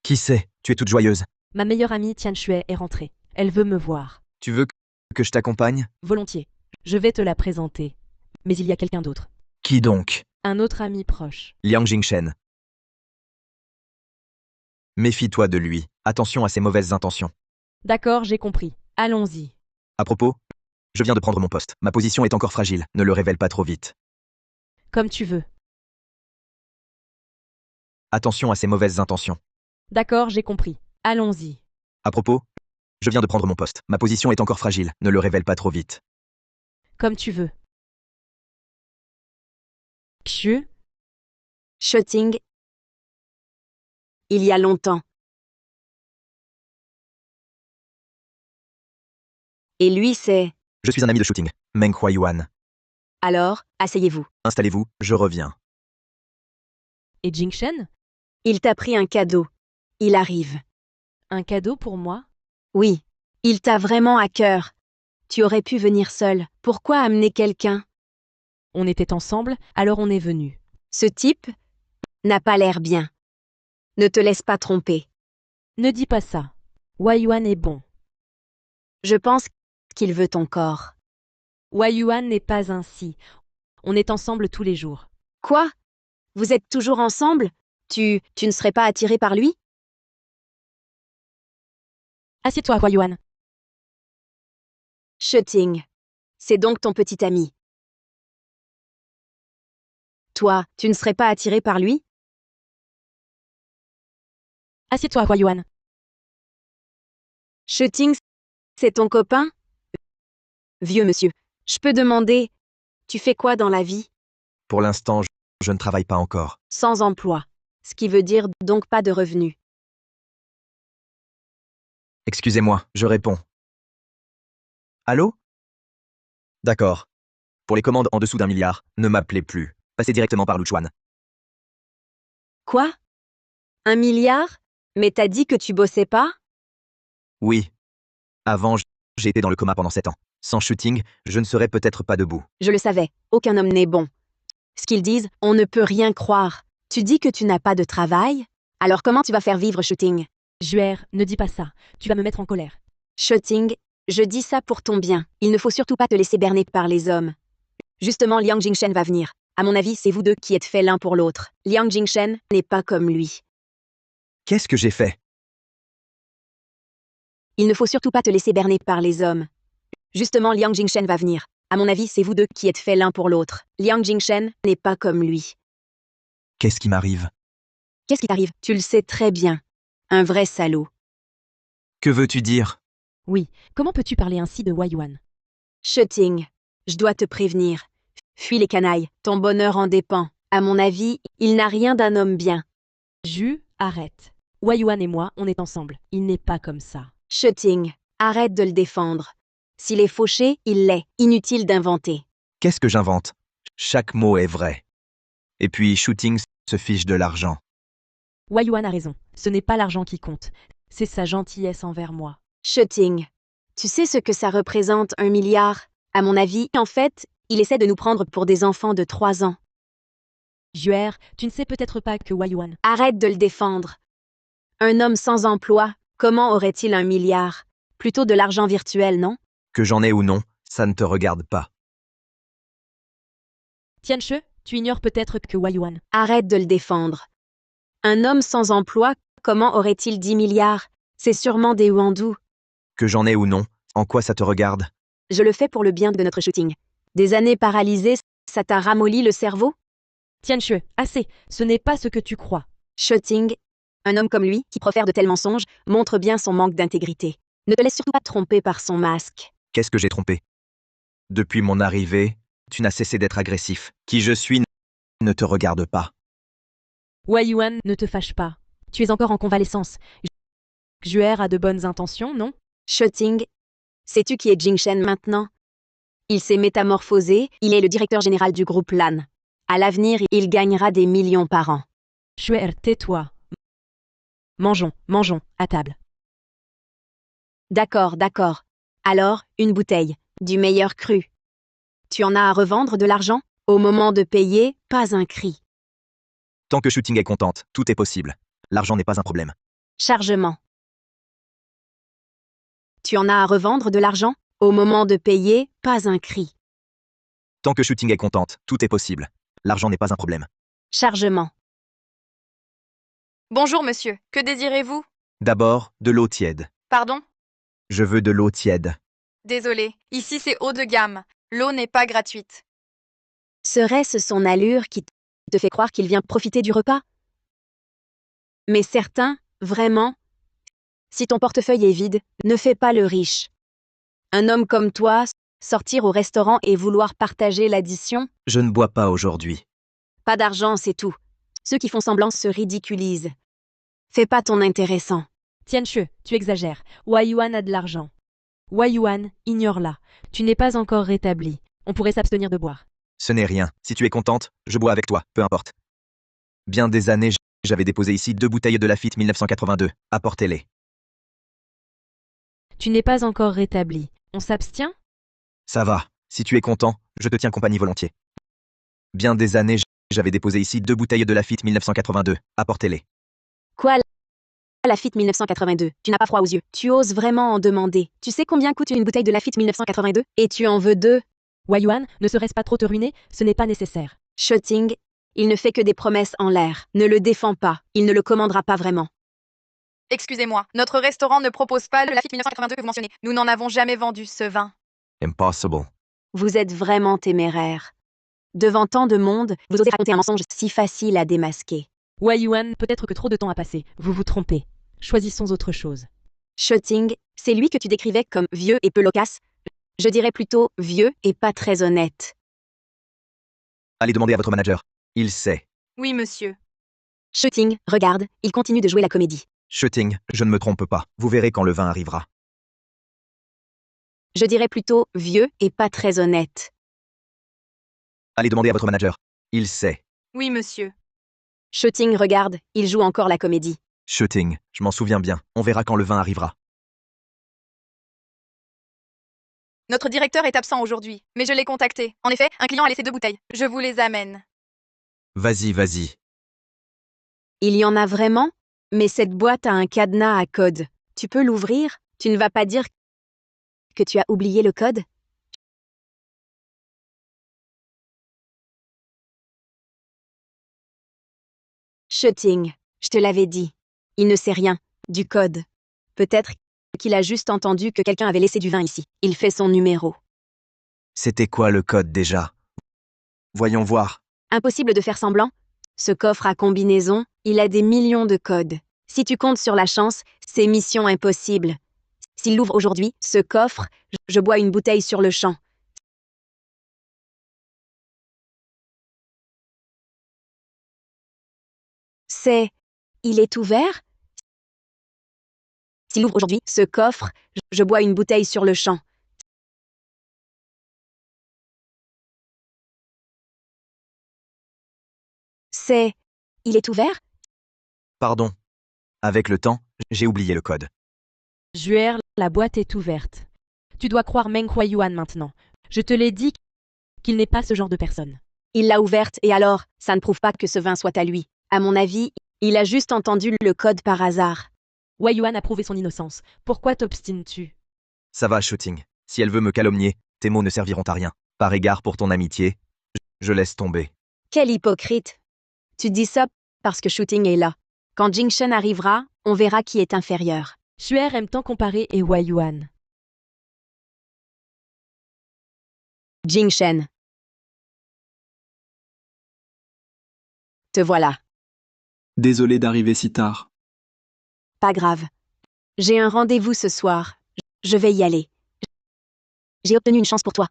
Qui c'est? Tu es toute joyeuse. Ma meilleure amie Tian Shui est rentrée. Elle veut me voir. Tu veux que je t'accompagne? Volontiers. Je vais te la présenter. Mais il y a quelqu'un d'autre. Qui donc? Un autre ami proche. Liang Jingshen. Méfie-toi de lui. Attention à ses mauvaises intentions. D'accord, j'ai compris. Allons-y. À propos, je viens de prendre mon poste. Ma position est encore fragile. Ne le révèle pas trop vite. Comme tu veux. Attention à ses mauvaises intentions. D'accord, j'ai compris. Allons-y. À propos, je viens de prendre mon poste. Ma position est encore fragile. Ne le révèle pas trop vite. Comme tu veux. Xiu. Shooting. Il y a longtemps. Et lui, c'est... Je suis un ami de shooting. Meng Huayuan. Alors, asseyez-vous. Installez-vous, je reviens. Et Jing Shen? Il t'a pris un cadeau. Il arrive. Un cadeau pour moi? Oui. Il t'a vraiment à cœur. Tu aurais pu venir seul. Pourquoi amener quelqu'un? On était ensemble, alors on est venu. Ce type n'a pas l'air bien. Ne te laisse pas tromper. Ne dis pas ça. Wei Yuan est bon. Je pense qu'il veut ton corps. Wei Yuan n'est pas ainsi. On est ensemble tous les jours. Quoi? Vous êtes toujours ensemble? Tu ne serais pas attiré par lui? Assieds-toi, Wei Yuan. Shooting. C'est donc ton petit ami. Toi, tu ne serais pas attiré par lui? Assieds-toi, Wei Yuan. Shooting, c'est ton copain? Vieux monsieur, je peux demander, tu fais quoi dans la vie? Pour l'instant, je ne travaille pas encore. Sans emploi. Ce qui veut dire donc pas de revenus. Excusez-moi, je réponds. Allô? D'accord. Pour les commandes en dessous d'1 milliard, ne m'appelez plus. Passez directement par Luchuan. Quoi? 1 milliard? Mais t'as dit que tu bossais pas? Oui. Avant, j'ai été dans le coma pendant 7 ans. Sans shooting, je ne serais peut-être pas debout. Je le savais, aucun homme n'est bon. Ce qu'ils disent, on ne peut rien croire. Tu dis que tu n'as pas de travail? Alors comment tu vas faire vivre Shooting? Juer, ne dis pas ça. Tu vas me mettre en colère. Shooting, je dis ça pour ton bien. Il ne faut surtout pas te laisser berner par les hommes. Justement, Liang Jingshen va venir. À mon avis, c'est vous deux qui êtes faits l'un pour l'autre. Liang Jingshen n'est pas comme lui. Qu'est-ce que j'ai fait? Il ne faut surtout pas te laisser berner par les hommes. Justement, Liang Jingshen va venir. À mon avis, c'est vous deux qui êtes faits l'un pour l'autre. Liang Jingshen n'est pas comme lui. Qu'est-ce qui m'arrive? Qu'est-ce qui t'arrive? Tu le sais très bien. Un vrai salaud. Que veux-tu dire? Oui, comment peux-tu parler ainsi de Wei Yuan? Shooting, je dois te prévenir. Fuis les canailles, ton bonheur en dépend. À mon avis, il n'a rien d'un homme bien. Arrête. Wei Yuan et moi, on est ensemble. Il n'est pas comme ça. Shooting, arrête de le défendre. S'il est fauché, il l'est. Inutile d'inventer. Qu'est-ce que j'invente? Chaque mot est vrai. Et puis, Shooting se fiche de l'argent. Wei Yuan a raison. Ce n'est pas l'argent qui compte. C'est sa gentillesse envers moi. Shooting. Tu sais ce que ça représente, 1 milliard? À mon avis, en fait, il essaie de nous prendre pour des enfants de 3 ans. Juer, tu ne sais peut-être pas que Wei Yuan... Arrête de le défendre. Un homme sans emploi, comment aurait-il 1 milliard? Plutôt de l'argent virtuel, non? Que j'en ai ou non, ça ne te regarde pas. Tianche, tu ignores peut-être que Wei Yuan... Arrête de le défendre. Un homme sans emploi, comment aurait-il 10 milliards? C'est sûrement des Wandou. Que j'en ai ou non, en quoi ça te regarde? Je le fais pour le bien de notre shooting. Des années paralysées, ça t'a ramolli le cerveau? Tianche, assez, ce n'est pas ce que tu crois. Shooting, un homme comme lui, qui profère de tels mensonges, montre bien son manque d'intégrité. Ne te laisse surtout pas tromper par son masque. Qu'est-ce que j'ai trompé? Depuis mon arrivée, tu n'as cessé d'être agressif. Qui je suis ne te regarde pas. Wei Yuan, ne te fâche pas. Tu es encore en convalescence. Juer a de bonnes intentions, non? Shooting, sais-tu qui est Jing Shen maintenant? Il s'est métamorphosé, il est le directeur général du groupe LAN. À l'avenir, il gagnera des millions par an. Juer, tais-toi. Mangeons, à table. D'accord. Alors, une bouteille, du meilleur cru. Tu en as à revendre de l'argent? Au moment de payer, pas un cri. Tant que Shooting est contente, tout est possible. L'argent n'est pas un problème. Chargement. Tu en as à revendre de l'argent? Au moment de payer, pas un cri. Tant que Shooting est contente, tout est possible. L'argent n'est pas un problème. Chargement. Bonjour, monsieur. Que désirez-vous? D'abord, de l'eau tiède. Pardon? Je veux de l'eau tiède. Désolé. Ici, c'est haut de gamme. L'eau n'est pas gratuite. Serait-ce son allure qui te fait croire qu'il vient profiter du repas? Mais certain, vraiment, si ton portefeuille est vide, ne fais pas le riche. Un homme comme toi, sortir au restaurant et vouloir partager l'addition? Je ne bois pas aujourd'hui. Pas d'argent, c'est tout. Ceux qui font semblant se ridiculisent. Fais pas ton intéressant. Tianche, tu exagères. Wei Yuan a de l'argent. Wei Yuan, ignore-la. Tu n'es pas encore rétabli. On pourrait s'abstenir de boire. Ce n'est rien. Si tu es contente, je bois avec toi, peu importe. Bien des années, j'avais déposé ici 2 bouteilles de Lafite 1982. Apportez-les. Tu n'es pas encore rétabli. On s'abstient? Ça va. Si tu es content, je te tiens compagnie volontiers. Bien des années, j'avais déposé ici 2 bouteilles de Lafite 1982. Apportez-les. Quoi, Lafite 1982? Tu n'as pas froid aux yeux. Tu oses vraiment en demander. Tu sais combien coûte une bouteille de Lafite 1982? Et tu en veux 2? Wei Yuan, ne serait-ce pas trop te ruiner? Ce n'est pas nécessaire. Shooting, il ne fait que des promesses en l'air. Ne le défends pas. Il ne le commandera pas vraiment. Excusez-moi, notre restaurant ne propose pas le Lafite 1982 que vous mentionnez. Nous n'en avons jamais vendu ce vin. Impossible. Vous êtes vraiment téméraire. Devant tant de monde, vous osez raconter un mensonge si facile à démasquer. Wei Yuan, peut-être que trop de temps a passé. Vous vous trompez. Choisissons autre chose. Shooting, c'est lui que tu décrivais comme vieux et peu loquace. Je dirais plutôt vieux et pas très honnête. Allez demander à votre manager. Il sait. Oui, monsieur. Shooting, regarde, il continue de jouer la comédie. Shooting, je ne me trompe pas. Vous verrez quand le vin arrivera. Je dirais plutôt vieux et pas très honnête. Allez demander à votre manager. Il sait. Oui, monsieur. Shooting, regarde, il joue encore la comédie. Shooting, je m'en souviens bien. On verra quand le vin arrivera. Notre directeur est absent aujourd'hui, mais je l'ai contacté. En effet, un client a laissé 2 bouteilles. Je vous les amène. Vas-y. Il y en a vraiment? Mais cette boîte a un cadenas à code. Tu peux l'ouvrir? Tu ne vas pas dire que tu as oublié le code? Shooting, je te l'avais dit. Il ne sait rien du code. Peut-être qu'il a juste entendu que quelqu'un avait laissé du vin ici. Il fait son numéro. C'était quoi le code déjà? Voyons voir. Impossible de faire semblant. Ce coffre à combinaison, il a des millions de codes. Si tu comptes sur la chance, c'est mission impossible. S'il l'ouvre aujourd'hui, ce coffre, je bois une bouteille sur le champ. Il est ouvert? S'il ouvre aujourd'hui ce coffre, je bois une bouteille sur le champ. Il est ouvert? Pardon. Avec le temps, j'ai oublié le code. Juer, la boîte est ouverte. Tu dois croire Meng Huayuan maintenant. Je te l'ai dit qu'il n'est pas ce genre de personne. Il l'a ouverte et alors, ça ne prouve pas que ce vin soit à lui. À mon avis, il a juste entendu le code par hasard. Huayuan a prouvé son innocence. Pourquoi t'obstines-tu? Ça va, Shooting. Si elle veut me calomnier, tes mots ne serviront à rien. Par égard pour ton amitié, je laisse tomber. Quel hypocrite! Tu dis ça parce que Shooting est là. Quand Jingshen arrivera, on verra qui est inférieur. Xuer aime tant comparer et Huayuan. Jingshen. Te voilà. Désolé d'arriver si tard. Pas grave. J'ai un rendez-vous ce soir. Je vais y aller. J'ai obtenu une chance pour toi.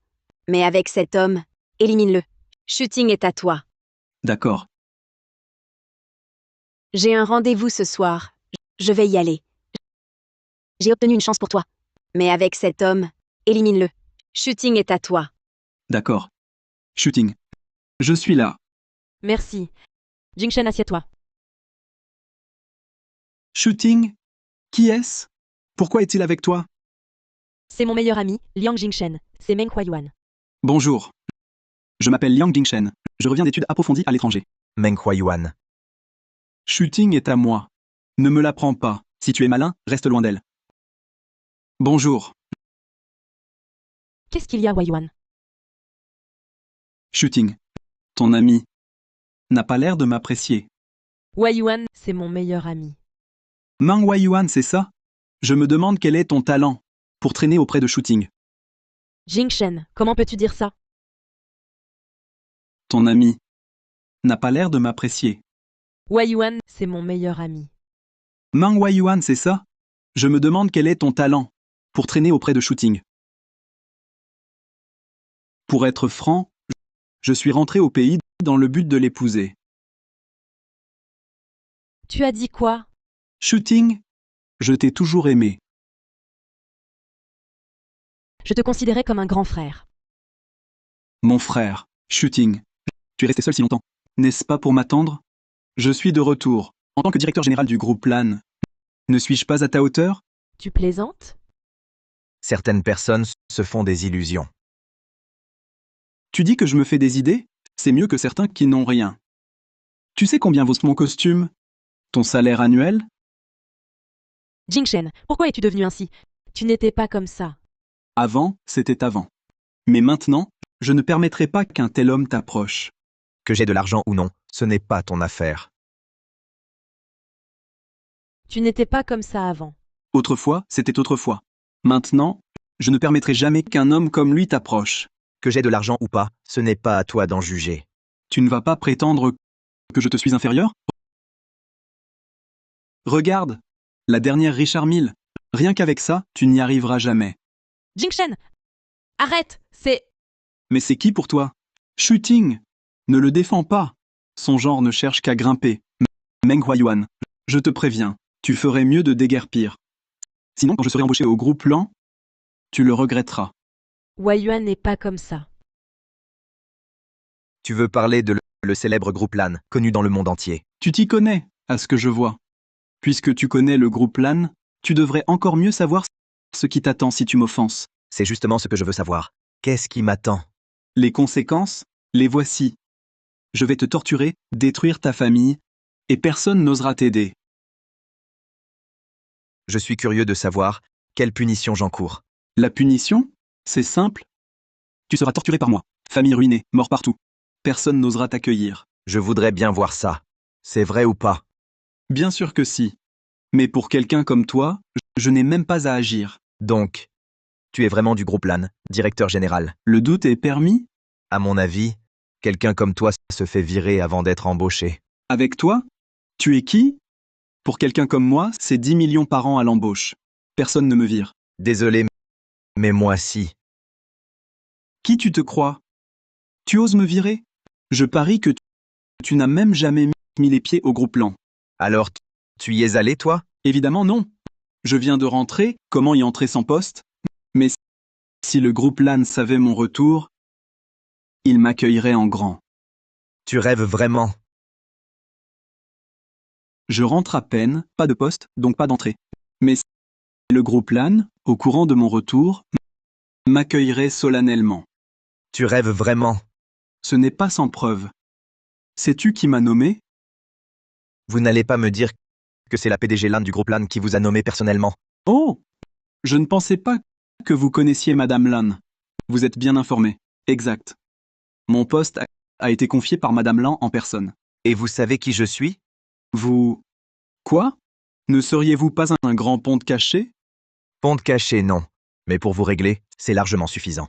Mais avec cet homme, élimine-le. Shooting est à toi. D'accord. J'ai un rendez-vous ce soir. Je vais y aller. J'ai obtenu une chance pour toi. Mais avec cet homme, élimine-le. Shooting est à toi. D'accord. Shooting. Je suis là. Merci. Jingshen, assieds-toi. Shooting? Qui est-ce? Pourquoi est-il avec toi? C'est mon meilleur ami, Liang Jingshen. C'est Meng Huayuan. Bonjour. Je m'appelle Liang Jingshen. Je reviens d'études approfondies à l'étranger. Meng Huayuan. Shooting est à moi. Ne me la prends pas. Si tu es malin, reste loin d'elle. Bonjour. Qu'est-ce qu'il y a, Huayuan? Shooting. Ton ami n'a pas l'air de m'apprécier. Huayuan, c'est mon meilleur ami. Meng Huayuan, c'est ça? Je me demande quel est ton talent pour traîner auprès de Shooting. Jingshen, comment peux-tu dire ça? Ton ami n'a pas l'air de m'apprécier. Huayuan, c'est mon meilleur ami. Meng Huayuan, c'est ça? Je me demande quel est ton talent pour traîner auprès de Shooting. Pour être franc, je suis rentré au pays dans le but de l'épouser. Tu as dit quoi? Shooting, je t'ai toujours aimé. Je te considérais comme un grand frère. Mon frère, Shooting, tu es resté seul si longtemps. N'est-ce pas pour m'attendre? Je suis de retour, en tant que directeur général du groupe LAN. Ne suis-je pas à ta hauteur? Tu plaisantes? Certaines personnes se font des illusions. Tu dis que je me fais des idées? C'est mieux que certains qui n'ont rien. Tu sais combien vaut mon costume? Ton salaire annuel? Jingshen, pourquoi es-tu devenu ainsi? Tu n'étais pas comme ça. Avant, c'était avant. Mais maintenant, je ne permettrai pas qu'un tel homme t'approche. Que j'ai de l'argent ou non, ce n'est pas ton affaire. Tu n'étais pas comme ça avant. Autrefois, c'était autrefois. Maintenant, je ne permettrai jamais qu'un homme comme lui t'approche. Que j'ai de l'argent ou pas, ce n'est pas à toi d'en juger. Tu ne vas pas prétendre que je te suis inférieur? Regarde, la dernière Richard Mille. Rien qu'avec ça, tu n'y arriveras jamais. Jingshen, arrête, c'est... Mais c'est qui pour toi? Shooting. Ne le défends pas. Son genre ne cherche qu'à grimper. Meng Huayuan, je te préviens, tu ferais mieux de déguerpir. Sinon, quand je serai embauché au groupe LAN, tu le regretteras. Huayuan n'est pas comme ça. Tu veux parler de le célèbre groupe LAN, connu dans le monde entier. Tu t'y connais, à ce que je vois. Puisque tu connais le groupe LAN, tu devrais encore mieux savoir ce qui t'attend si tu m'offenses. C'est justement ce que je veux savoir. Qu'est-ce qui m'attend? Les conséquences, les voici. Je vais te torturer, détruire ta famille, et personne n'osera t'aider. Je suis curieux de savoir quelle punition j'encours. La punition? C'est simple. Tu seras torturé par moi. Famille ruinée, mort partout. Personne n'osera t'accueillir. Je voudrais bien voir ça. C'est vrai ou pas? Bien sûr que si. Mais pour quelqu'un comme toi, je n'ai même pas à agir. Donc, tu es vraiment du groupe LAN, directeur général. Le doute est permis? À mon avis, quelqu'un comme toi se fait virer avant d'être embauché. Avec toi? Tu es qui? Pour quelqu'un comme moi, c'est 10 millions par an à l'embauche. Personne ne me vire. Désolé, mais moi si. Qui tu te crois? Tu oses me virer? Je parie que tu n'as même jamais mis les pieds au groupe LAN. Alors, tu y es allé, toi? Évidemment non. Je viens de rentrer, comment y entrer sans poste? Mais si le groupe LAN savait mon retour, il m'accueillerait en grand. Tu rêves vraiment? Je rentre à peine, pas de poste, donc pas d'entrée. Mais le groupe LAN, au courant de mon retour, m'accueillerait solennellement. Tu rêves vraiment. Ce n'est pas sans preuve. Sais-tu qui m'a nommé? Vous n'allez pas me dire que c'est la PDG LAN du groupe LAN qui vous a nommé personnellement. Oh! Je ne pensais pas que vous connaissiez Madame LAN. Vous êtes bien informé. Exact. Mon poste a été confié par Madame LAN en personne. Et vous savez qui je suis? Vous... Quoi? Ne seriez-vous pas un grand ponte caché? Ponte caché, non. Mais pour vous régler, c'est largement suffisant.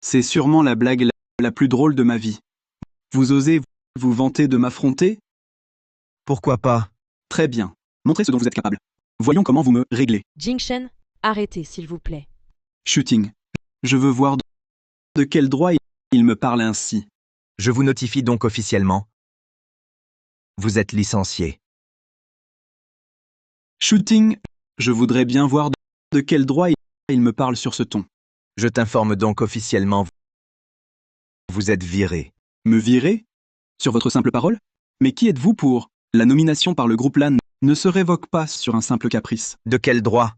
C'est sûrement la blague la plus drôle de ma vie. Vous osez vous vanter de m'affronter? Pourquoi pas? Très bien. Montrez ce dont vous êtes capable. Voyons comment vous me réglez. Jingshen, arrêtez, s'il vous plaît. Shooting. Je veux voir de quel droit il me parle ainsi. Je vous notifie donc officiellement. Vous êtes licencié. Shooting. Je voudrais bien voir de quel droit il me parle sur ce ton. Je t'informe donc officiellement. Vous êtes viré. Me virer? Sur votre simple parole? Mais qui êtes-vous pour? La nomination par le groupe LAN ne se révoque pas sur un simple caprice. De quel droit?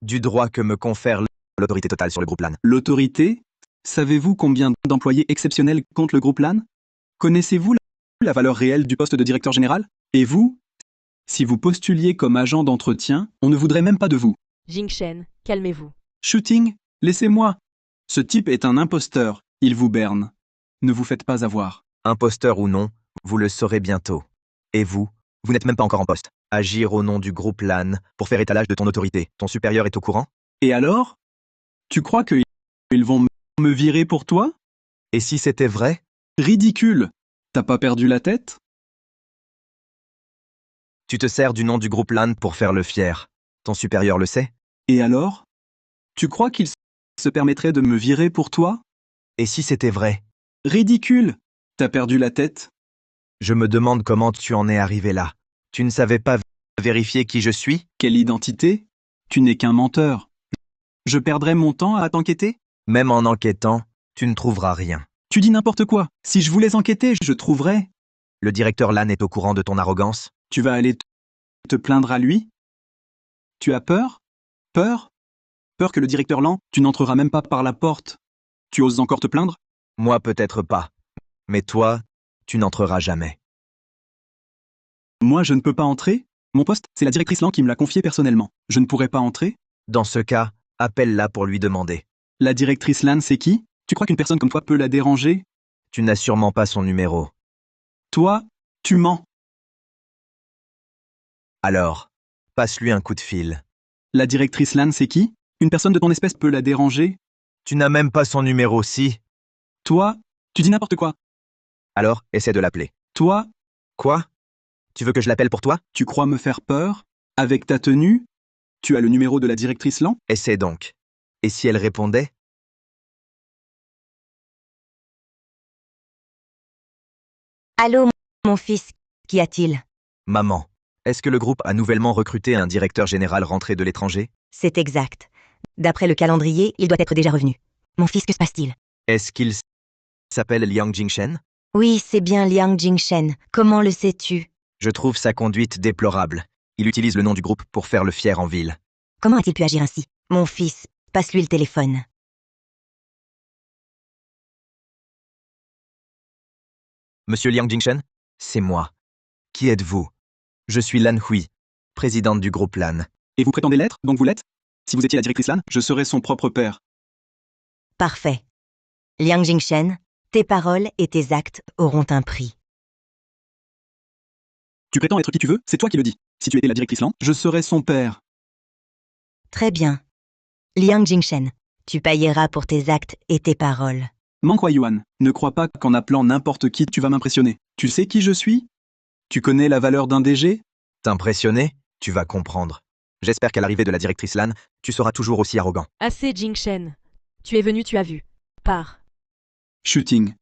Du droit que me confère l'autorité totale sur le groupe LAN. L'autorité? Savez-vous combien d'employés exceptionnels compte le groupe LAN? Connaissez-vous la valeur réelle du poste de directeur général? Et vous? Si vous postuliez comme agent d'entretien, on ne voudrait même pas de vous. Jingshen, calmez-vous. Shooting, laissez-moi. Ce type est un imposteur. Il vous berne. Ne vous faites pas avoir. Imposteur ou non, vous le saurez bientôt. Et vous n'êtes même pas encore en poste. Agir au nom du groupe LAN pour faire étalage de ton autorité. Ton supérieur est au courant? Et alors? Tu crois qu'ils vont me virer pour toi? Et si c'était vrai? Ridicule. T'as pas perdu la tête? Tu te sers du nom du groupe LAN pour faire le fier. Ton supérieur le sait? Et alors? Tu crois qu'il se permettrait de me virer pour toi? Et si c'était vrai? Ridicule. T'as perdu la tête? Je me demande comment tu en es arrivé là. Tu ne savais pas vérifier qui je suis? Quelle identité? Tu n'es qu'un menteur. Je perdrais mon temps à t'enquêter? Même en enquêtant, tu ne trouveras rien. Tu dis n'importe quoi. Si je voulais enquêter, je trouverais. Le directeur LAN est au courant de ton arrogance? Tu vas aller te plaindre à lui? Tu as peur? Peur? Peur que le directeur LAN, tu n'entreras même pas par la porte. Tu oses encore te plaindre? Moi peut-être pas. Mais toi, tu n'entreras jamais. Moi je ne peux pas entrer? Mon poste, c'est la directrice LAN qui me l'a confié personnellement. Je ne pourrais pas entrer? Dans ce cas, appelle-la pour lui demander. La directrice LAN, c'est qui? Tu crois qu'une personne comme toi peut la déranger? Tu n'as sûrement pas son numéro. Toi, tu mens. Alors, passe-lui un coup de fil. La directrice LAN, c'est qui? Une personne de ton espèce peut la déranger? Tu n'as même pas son numéro, si? Toi, tu dis n'importe quoi. Alors, essaie de l'appeler. Toi? Quoi? Tu veux que je l'appelle pour toi? Tu crois me faire peur? Avec ta tenue? Tu as le numéro de la directrice LAN? Essaie donc. Et si elle répondait? Allô, mon fils, qu'y a-t-il? Maman, est-ce que le groupe a nouvellement recruté un directeur général rentré de l'étranger? C'est exact. D'après le calendrier, il doit être déjà revenu. Mon fils, que se passe-t-il? Est-ce qu'il s'appelle Liang Jingshen? Oui, c'est bien Liang Jingshen. Comment le sais-tu? Je trouve sa conduite déplorable. Il utilise le nom du groupe pour faire le fier en ville. Comment a-t-il pu agir ainsi? Mon fils, passe-lui le téléphone. Monsieur Liang Jingshen? C'est moi. Qui êtes-vous? Je suis Lan Hui, présidente du groupe LAN. Et vous prétendez l'être, donc vous l'êtes? Si vous étiez la directrice LAN, je serais son propre père. Parfait. Liang Jingshen, tes paroles et tes actes auront un prix. Tu prétends être qui tu veux, c'est toi qui le dis. Si tu étais la directrice LAN, je serais son père. Très bien. Liang Jingshen, tu payeras pour tes actes et tes paroles. Manque Yuan, ne crois pas qu'en appelant n'importe qui tu vas m'impressionner. Tu sais qui je suis? Tu connais la valeur d'un DG? T'impressionner? Tu vas comprendre. J'espère qu'à l'arrivée de la directrice LAN, tu seras toujours aussi arrogant. Assez, Jingshen. Tu es venu, tu as vu. Pars. Shooting.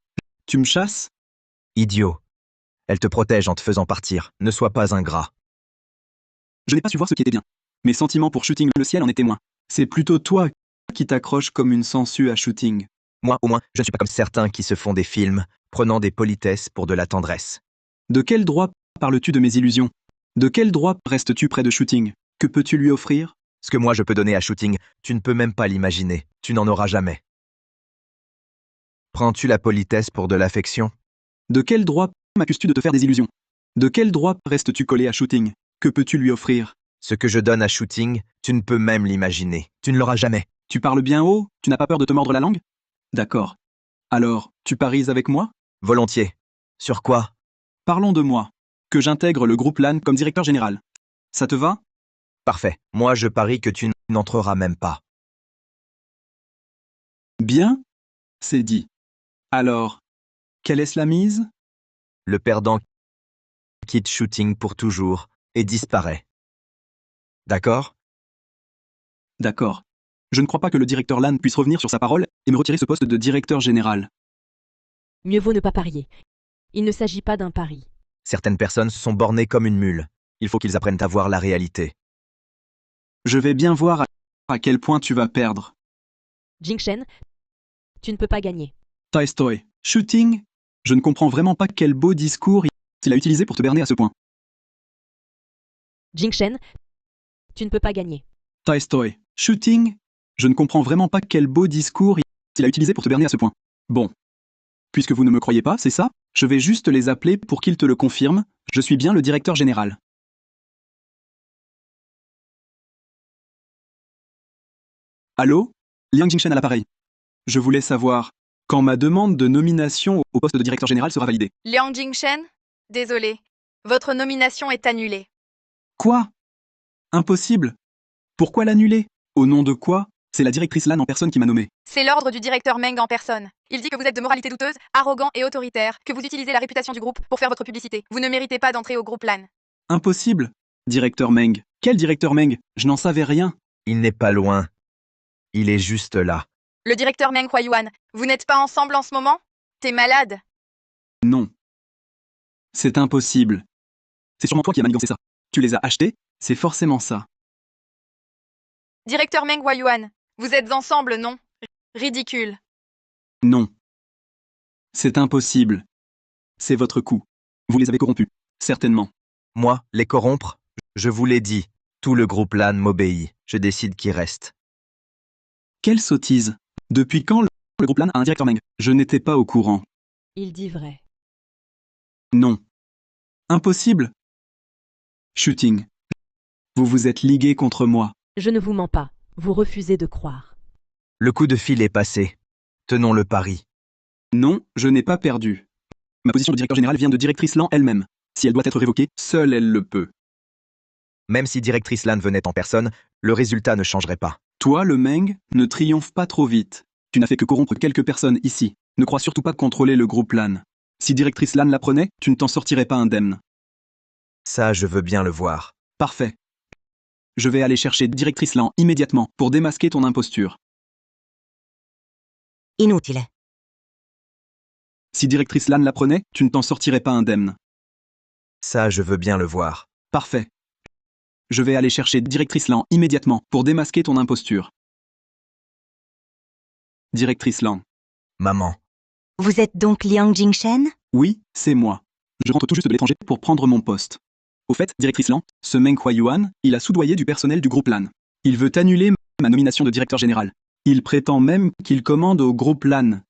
Tu me chasses? Idiot. Elle te protège en te faisant partir. Ne sois pas ingrat. Je n'ai pas su voir ce qui était bien. Mes sentiments pour Shooting le ciel en étaient moins. C'est plutôt toi qui t'accroches comme une sangsue à Shooting. Moi, au moins, je ne suis pas comme certains qui se font des films, prenant des politesses pour de la tendresse. De quel droit parles-tu de mes illusions? De quel droit restes-tu près de Shooting? Que peux-tu lui offrir? Ce que moi je peux donner à Shooting, tu ne peux même pas l'imaginer. Tu n'en auras jamais. Prends-tu la politesse pour de l'affection? De quel droit m'accuses-tu de te faire des illusions? De quel droit restes-tu collé à Shooting? Que peux-tu lui offrir? Ce que je donne à Shooting, tu ne peux même l'imaginer. Tu ne l'auras jamais. Tu parles bien haut? Tu n'as pas peur de te mordre la langue? D'accord. Alors, tu paries avec moi? Volontiers. Sur quoi? Parlons de moi. Que j'intègre le groupe LAN comme directeur général. Ça te va? Parfait. Moi je parie que tu n'entreras même pas. Bien, c'est dit. Alors, quelle est la mise? Le perdant quitte Shooting pour toujours et disparaît. D'accord? D'accord. Je ne crois pas que le directeur LAN puisse revenir sur sa parole et me retirer ce poste de directeur général. Mieux vaut ne pas parier. Il ne s'agit pas d'un pari. Certaines personnes sont bornées comme une mule. Il faut qu'ils apprennent à voir la réalité. Je vais bien voir à quel point tu vas perdre. Jingshen, tu ne peux pas gagner. Taistoy, Shooting, je ne comprends vraiment pas quel beau discours il a utilisé pour te berner à ce point. Jingshen, tu ne peux pas gagner. Taistoy, Shooting, je ne comprends vraiment pas quel beau discours il a utilisé pour te berner à ce point. Bon. Puisque vous ne me croyez pas, c'est ça? Je vais juste les appeler pour qu'ils te le confirment. Je suis bien le directeur général. Allô? Liang Jingshen à l'appareil. Je voulais savoir quand ma demande de nomination au poste de directeur général sera validée. Liang Jingshen, désolé. Votre nomination est annulée. Quoi? Impossible. Pourquoi l'annuler? Au nom de quoi? C'est la directrice LAN en personne qui m'a nommé. C'est l'ordre du directeur Meng en personne. Il dit que vous êtes de moralité douteuse, arrogant et autoritaire, que vous utilisez la réputation du groupe pour faire votre publicité. Vous ne méritez pas d'entrer au groupe LAN. Impossible. Directeur Meng. Quel directeur Meng? Je n'en savais rien. Il n'est pas loin. Il est juste là. Le directeur Meng Huayuan, vous n'êtes pas ensemble en ce moment? T'es malade? Non. C'est impossible. C'est sûrement toi qui as manigancé ça. Tu les as achetés? C'est forcément ça. Directeur Meng Huayuan, vous êtes ensemble, non? Ridicule. Non. C'est impossible. C'est votre coup. Vous les avez corrompus. Certainement. Moi, les corrompre? Je vous l'ai dit. Tout le groupe LAN m'obéit. Je décide qui reste. Quelle sottise. Depuis quand le groupe LAN a un directeur Meng? Je n'étais pas au courant. Il dit vrai. Non. Impossible. Shooting. Vous vous êtes ligué contre moi. Je ne vous mens pas. Vous refusez de croire. Le coup de fil est passé. Tenons le pari. Non, je n'ai pas perdu. Ma position de directeur général vient de directrice LAN elle-même. Si elle doit être révoquée, seule elle le peut. Même si directrice LAN venait en personne, le résultat ne changerait pas. Toi, le Meng, ne triomphe pas trop vite. Tu n'as fait que corrompre quelques personnes ici. Ne crois surtout pas contrôler le groupe LAN. Si directrice LAN l'apprenait, tu ne t'en sortirais pas indemne. Ça, je veux bien le voir. Parfait. Je vais aller chercher directrice LAN immédiatement pour démasquer ton imposture. Inutile. Si directrice LAN l'apprenait, tu ne t'en sortirais pas indemne. Ça, je veux bien le voir. Parfait. Je vais aller chercher directrice LAN immédiatement pour démasquer ton imposture. Directrice LAN. Maman. Vous êtes donc Liang Jingshen? Oui, c'est moi. Je rentre tout juste de l'étranger pour prendre mon poste. Au fait, directrice LAN, ce Meng Huayuan, il a soudoyé du personnel du groupe LAN. Il veut annuler ma nomination de directeur général. Il prétend même qu'il commande au groupe LAN.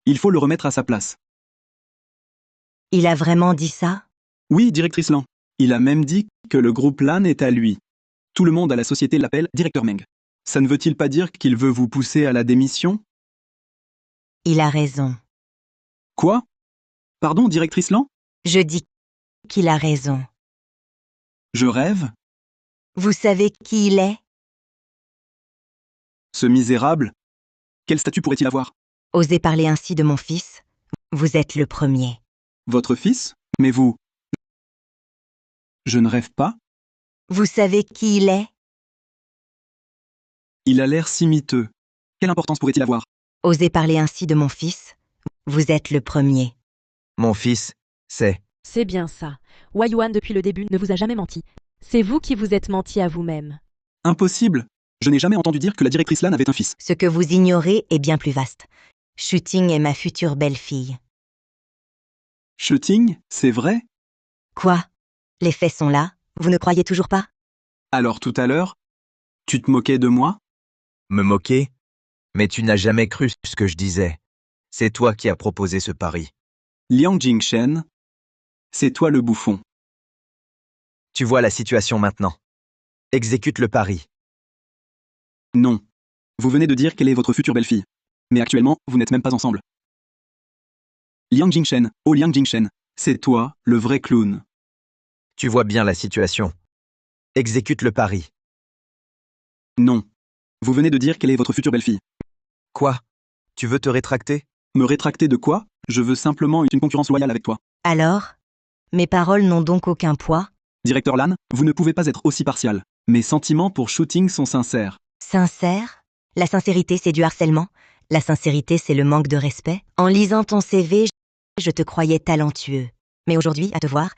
Il faut le remettre à sa place. Il a vraiment dit ça? Oui, directrice LAN. Il a même dit que le groupe LAN est à lui. Tout le monde à la société l'appelle directeur Meng. Ça ne veut-il pas dire qu'il veut vous pousser à la démission? Il a raison. Quoi? Pardon, directrice LAN? Je dis qu'il a raison. Je rêve? Vous savez qui il est? Ce misérable? Quel statut pourrait-il avoir? Osez parler ainsi de mon fils? Vous êtes le premier. Votre fils? Mais vous... Je ne rêve pas? Vous savez qui il est? Il a l'air si miteux. Quelle importance pourrait-il avoir? Osez parler ainsi de mon fils? Vous êtes le premier. Mon fils, c'est... C'est bien ça. Huayuan, depuis le début, ne vous a jamais menti. C'est vous qui vous êtes menti à vous-même. Impossible. Je n'ai jamais entendu dire que la directrice LAN avait un fils. Ce que vous ignorez est bien plus vaste. Shooting est ma future belle-fille. Shooting, c'est vrai? Quoi? Les faits sont là, vous ne croyez toujours pas? Alors tout à l'heure, tu te moquais de moi? Me moquer? Mais tu n'as jamais cru ce que je disais. C'est toi qui as proposé ce pari. Liang Jingshen, c'est toi le bouffon. Tu vois la situation maintenant. Exécute le pari. Non. Vous venez de dire quelle est votre future belle-fille. Mais actuellement, vous n'êtes même pas ensemble. Liang Jingshen, oh Liang Jingshen, c'est toi, le vrai clown. Tu vois bien la situation. Exécute le pari. Non. Vous venez de dire quelle est votre future belle-fille. Quoi? Tu veux te rétracter? Me rétracter de quoi? Je veux simplement une concurrence loyale avec toi. Alors? Mes paroles n'ont donc aucun poids? Directeur Lan, vous ne pouvez pas être aussi partial. Mes sentiments pour Shooting sont sincères. Sincère? La sincérité, c'est du harcèlement. La sincérité, c'est le manque de respect. En lisant ton CV, je te croyais talentueux. Mais aujourd'hui, à te voir,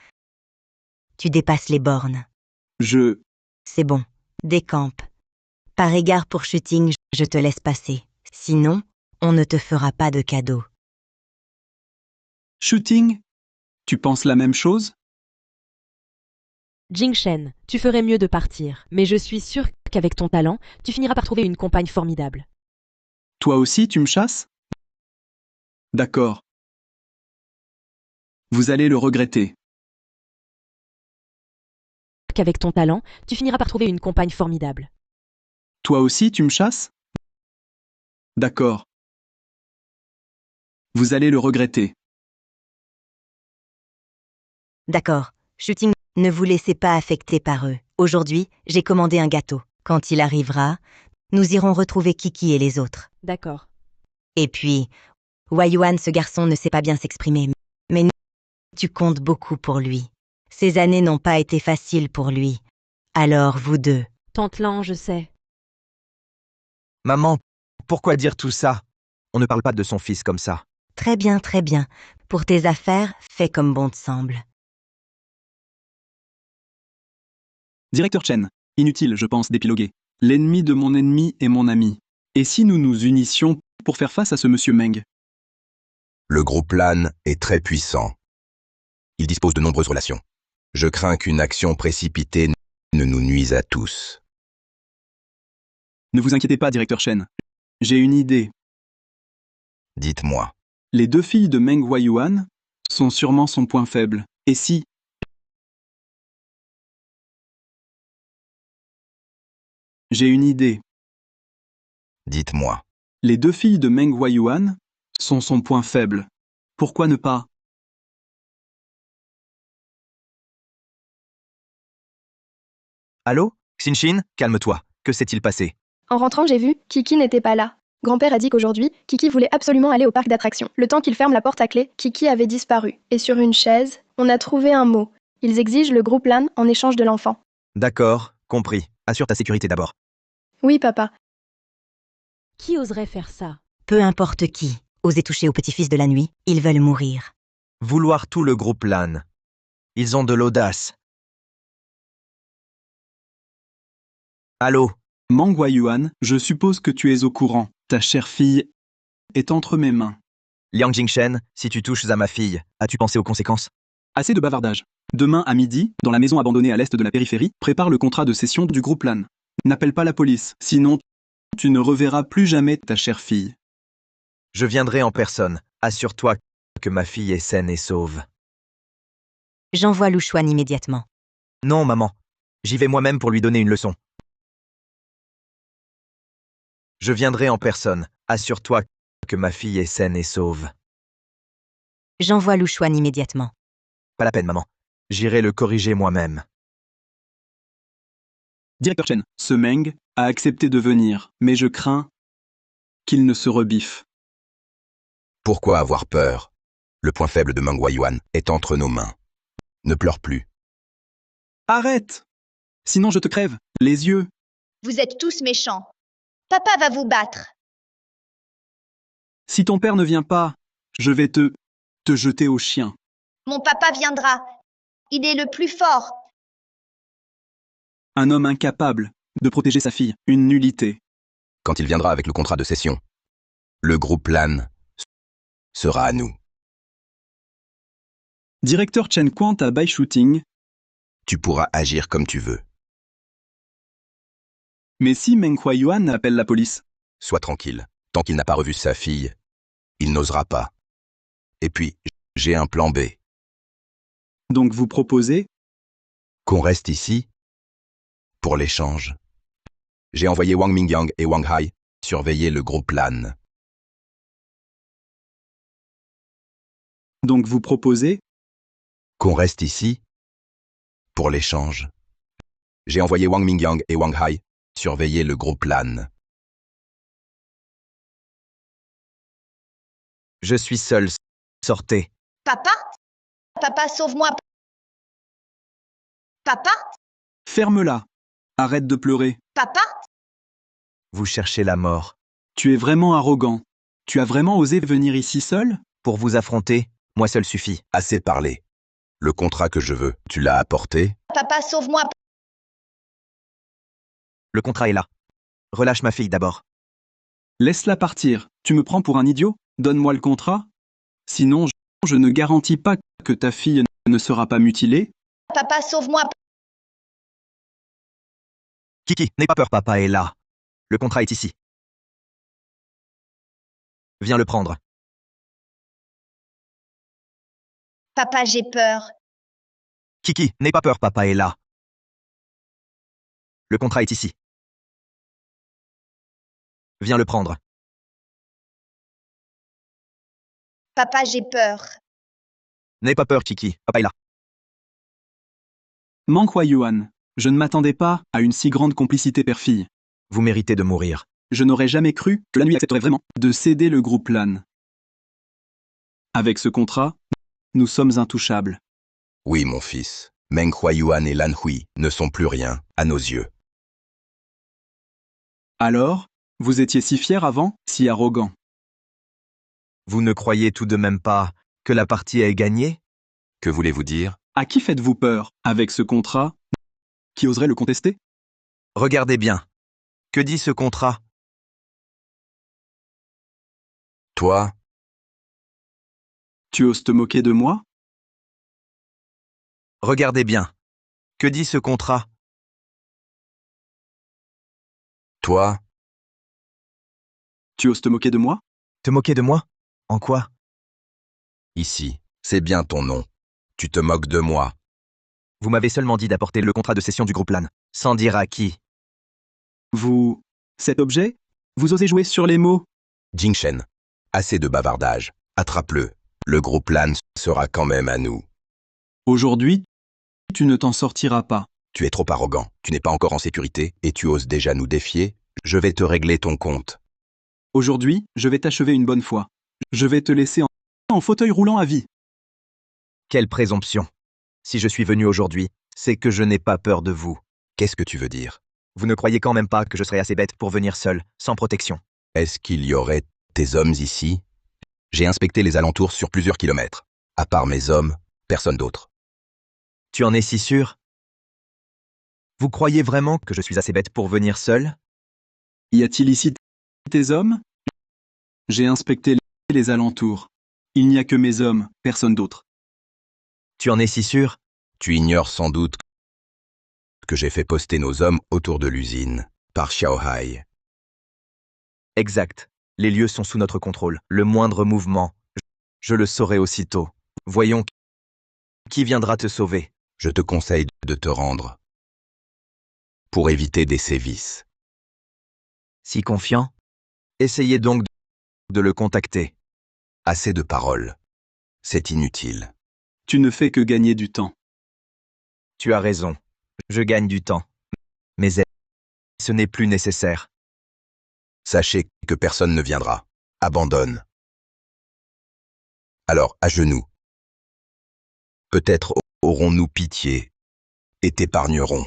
tu dépasses les bornes. C'est bon, décampe. Par égard pour Shooting, je te laisse passer. Sinon, on ne te fera pas de cadeau. Shooting? Tu penses la même chose? Jingshen, tu ferais mieux de partir, mais je suis sûre qu'avec ton talent, tu finiras par trouver une compagne formidable. Toi aussi, tu me chasses? D'accord. Vous allez le regretter. Qu'avec ton talent, tu finiras par trouver une compagne formidable. Toi aussi, tu me chasses? D'accord. Vous allez le regretter. D'accord, Shooting, ne vous laissez pas affecter par eux. Aujourd'hui, j'ai commandé un gâteau. Quand il arrivera, nous irons retrouver Kiki et les autres. D'accord. Et puis, Waiyuan, ce garçon ne sait pas bien s'exprimer, mais tu comptes beaucoup pour lui. Ces années n'ont pas été faciles pour lui. Alors, vous deux. Tante Lan, je sais. Maman, pourquoi dire tout ça? On ne parle pas de son fils comme ça. Très bien, très bien. Pour tes affaires, fais comme bon te semble. Directeur Chen, inutile, je pense, d'épiloguer. L'ennemi de mon ennemi est mon ami. Et si nous nous unissions pour faire face à ce monsieur Meng? Le groupe LAN est très puissant. Il dispose de nombreuses relations. Je crains qu'une action précipitée ne nous nuise à tous. Ne vous inquiétez pas, directeur Chen. J'ai une idée. Dites-moi. Les deux filles de Meng Waiyuan sont sûrement son point faible. Et si... J'ai une idée. Dites-moi. Les deux filles de Meng Waiyuan sont son point faible. Pourquoi ne pas? Allô? Xinshin, calme-toi. Que s'est-il passé? En rentrant, j'ai vu, Kiki n'était pas là. Grand-père a dit qu'aujourd'hui, Kiki voulait absolument aller au parc d'attractions. Le temps qu'il ferme la porte à clé, Kiki avait disparu. Et sur une chaise, on a trouvé un mot. Ils exigent le groupe LAN en échange de l'enfant. D'accord, compris. Assure ta sécurité d'abord. Oui, papa. Qui oserait faire ça? Peu importe qui. Oser toucher au petit-fils de la nuit, ils veulent mourir. Vouloir tout le groupe LAN. Ils ont de l'audace. Allô? Meng Waiyuan, je suppose que tu es au courant. Ta chère fille est entre mes mains. Liang Jingshen, si tu touches à ma fille, as-tu pensé aux conséquences? Assez de bavardage. Demain à midi, dans la maison abandonnée à l'est de la périphérie, prépare le contrat de cession du groupe LAN. N'appelle pas la police, sinon tu ne reverras plus jamais ta chère fille. Je viendrai en personne. Assure-toi que ma fille est saine et sauve. J'envoie Louchuan immédiatement. Non, maman. J'y vais moi-même pour lui donner une leçon. Je viendrai en personne. Assure-toi que ma fille est saine et sauve. J'envoie Louchuan immédiatement. Pas la peine, maman. J'irai le corriger moi-même. Directeur Chen, ce Meng a accepté de venir, mais je crains qu'il ne se rebiffe. Pourquoi avoir peur? Le point faible de Meng Waiyuan est entre nos mains. Ne pleure plus. Arrête! Sinon je te crève, les yeux. Vous êtes tous méchants. Papa va vous battre. Si ton père ne vient pas, je vais te jeter au chien. Mon papa viendra. Il est le plus fort. Un homme incapable de protéger sa fille, une nullité. Quand il viendra avec le contrat de cession, le groupe LAN sera à nous. Directeur Chen Quant à Bai Shooting, Tu pourras agir comme tu veux. Mais si Meng Huayuan appelle la police? Sois tranquille. Tant qu'il n'a pas revu sa fille, il n'osera pas. Et puis, j'ai un plan B. Donc vous proposez? Qu'on reste ici pour l'échange. J'ai envoyé Wang Mingyang et Wang Hai surveiller le groupe LAN. Donc vous proposez? Qu'on reste ici pour l'échange. J'ai envoyé Wang Mingyang et Wang Hai surveiller le groupe LAN. Je suis seul. Sortez. Papa? Papa, sauve-moi. Papa? Ferme-la. Arrête de pleurer. Papa? Vous cherchez la mort. Tu es vraiment arrogant. Tu as vraiment osé venir ici seul? Pour vous affronter, moi seul suffit. Assez parlé. Le contrat que je veux, tu l'as apporté? Papa, sauve-moi. Le contrat est là. Relâche ma fille d'abord. Laisse-la partir. Tu me prends pour un idiot? Donne-moi le contrat. Sinon, je ne garantis pas que ta fille ne sera pas mutilée. Papa, sauve-moi. Kiki, n'aie pas peur, papa est là. Le contrat est ici. Viens le prendre. Papa, j'ai peur. Kiki, n'aie pas peur, papa est là. Le contrat est ici. Viens le prendre. Papa, j'ai peur. N'aie pas peur, Kiki, papa est là. Meng Huayuan, je ne m'attendais pas à une si grande complicité père-fille. Vous méritez de mourir. Je n'aurais jamais cru que la nuit accepterait vraiment de céder le groupe LAN. Avec ce contrat, nous sommes intouchables. Oui, mon fils. Meng Huayuan et Lan Hui ne sont plus rien, à nos yeux. Alors, vous étiez si fier avant, si arrogant. Vous ne croyez tout de même pas que la partie est gagnée? Que voulez-vous dire? À qui faites-vous peur avec ce contrat? Qui oserait le contester? Regardez bien. Que dit ce contrat? Toi? Tu oses te moquer de moi? Regardez bien. Que dit ce contrat? Toi? Tu oses te moquer de moi? Te moquer de moi? En quoi? Ici, c'est bien ton nom. Tu te moques de moi. Vous m'avez seulement dit d'apporter le contrat de cession du groupe LAN, sans dire à qui. Vous... Cet objet? Vous osez jouer sur les mots? Jingshen, assez de bavardage. Attrape-le. Le groupe LAN sera quand même à nous. Aujourd'hui, tu ne t'en sortiras pas. Tu es trop arrogant. Tu n'es pas encore en sécurité et tu oses déjà nous défier. Je vais te régler ton compte. Aujourd'hui, je vais t'achever une bonne fois. Je vais te laisser en fauteuil roulant à vie. Quelle présomption. Si je suis venu aujourd'hui, c'est que je n'ai pas peur de vous. Qu'est-ce que tu veux dire? Vous ne croyez quand même pas que je serais assez bête pour venir seul, sans protection? Est-ce qu'il y aurait tes hommes ici? J'ai inspecté les alentours sur plusieurs kilomètres. À part mes hommes, personne d'autre. Tu en es si sûr? Vous croyez vraiment que je suis assez bête pour venir seul? Y a-t-il ici tes hommes? J'ai inspecté les alentours. Il n'y a que mes hommes, personne d'autre. Tu en es si sûr? Tu ignores sans doute que j'ai fait poster nos hommes autour de l'usine, par Xiaohai. Exact. Les lieux sont sous notre contrôle. Le moindre mouvement, je le saurai aussitôt. Voyons qui viendra te sauver. Je te conseille de te rendre. Pour éviter des sévices. Si confiant? Essayez donc de le contacter. Assez de paroles. C'est inutile. Tu ne fais que gagner du temps. Tu as raison. Je gagne du temps. Mais ce n'est plus nécessaire. Sachez que personne ne viendra. Abandonne. Alors, à genoux. Peut-être aurons-nous pitié et t'épargnerons.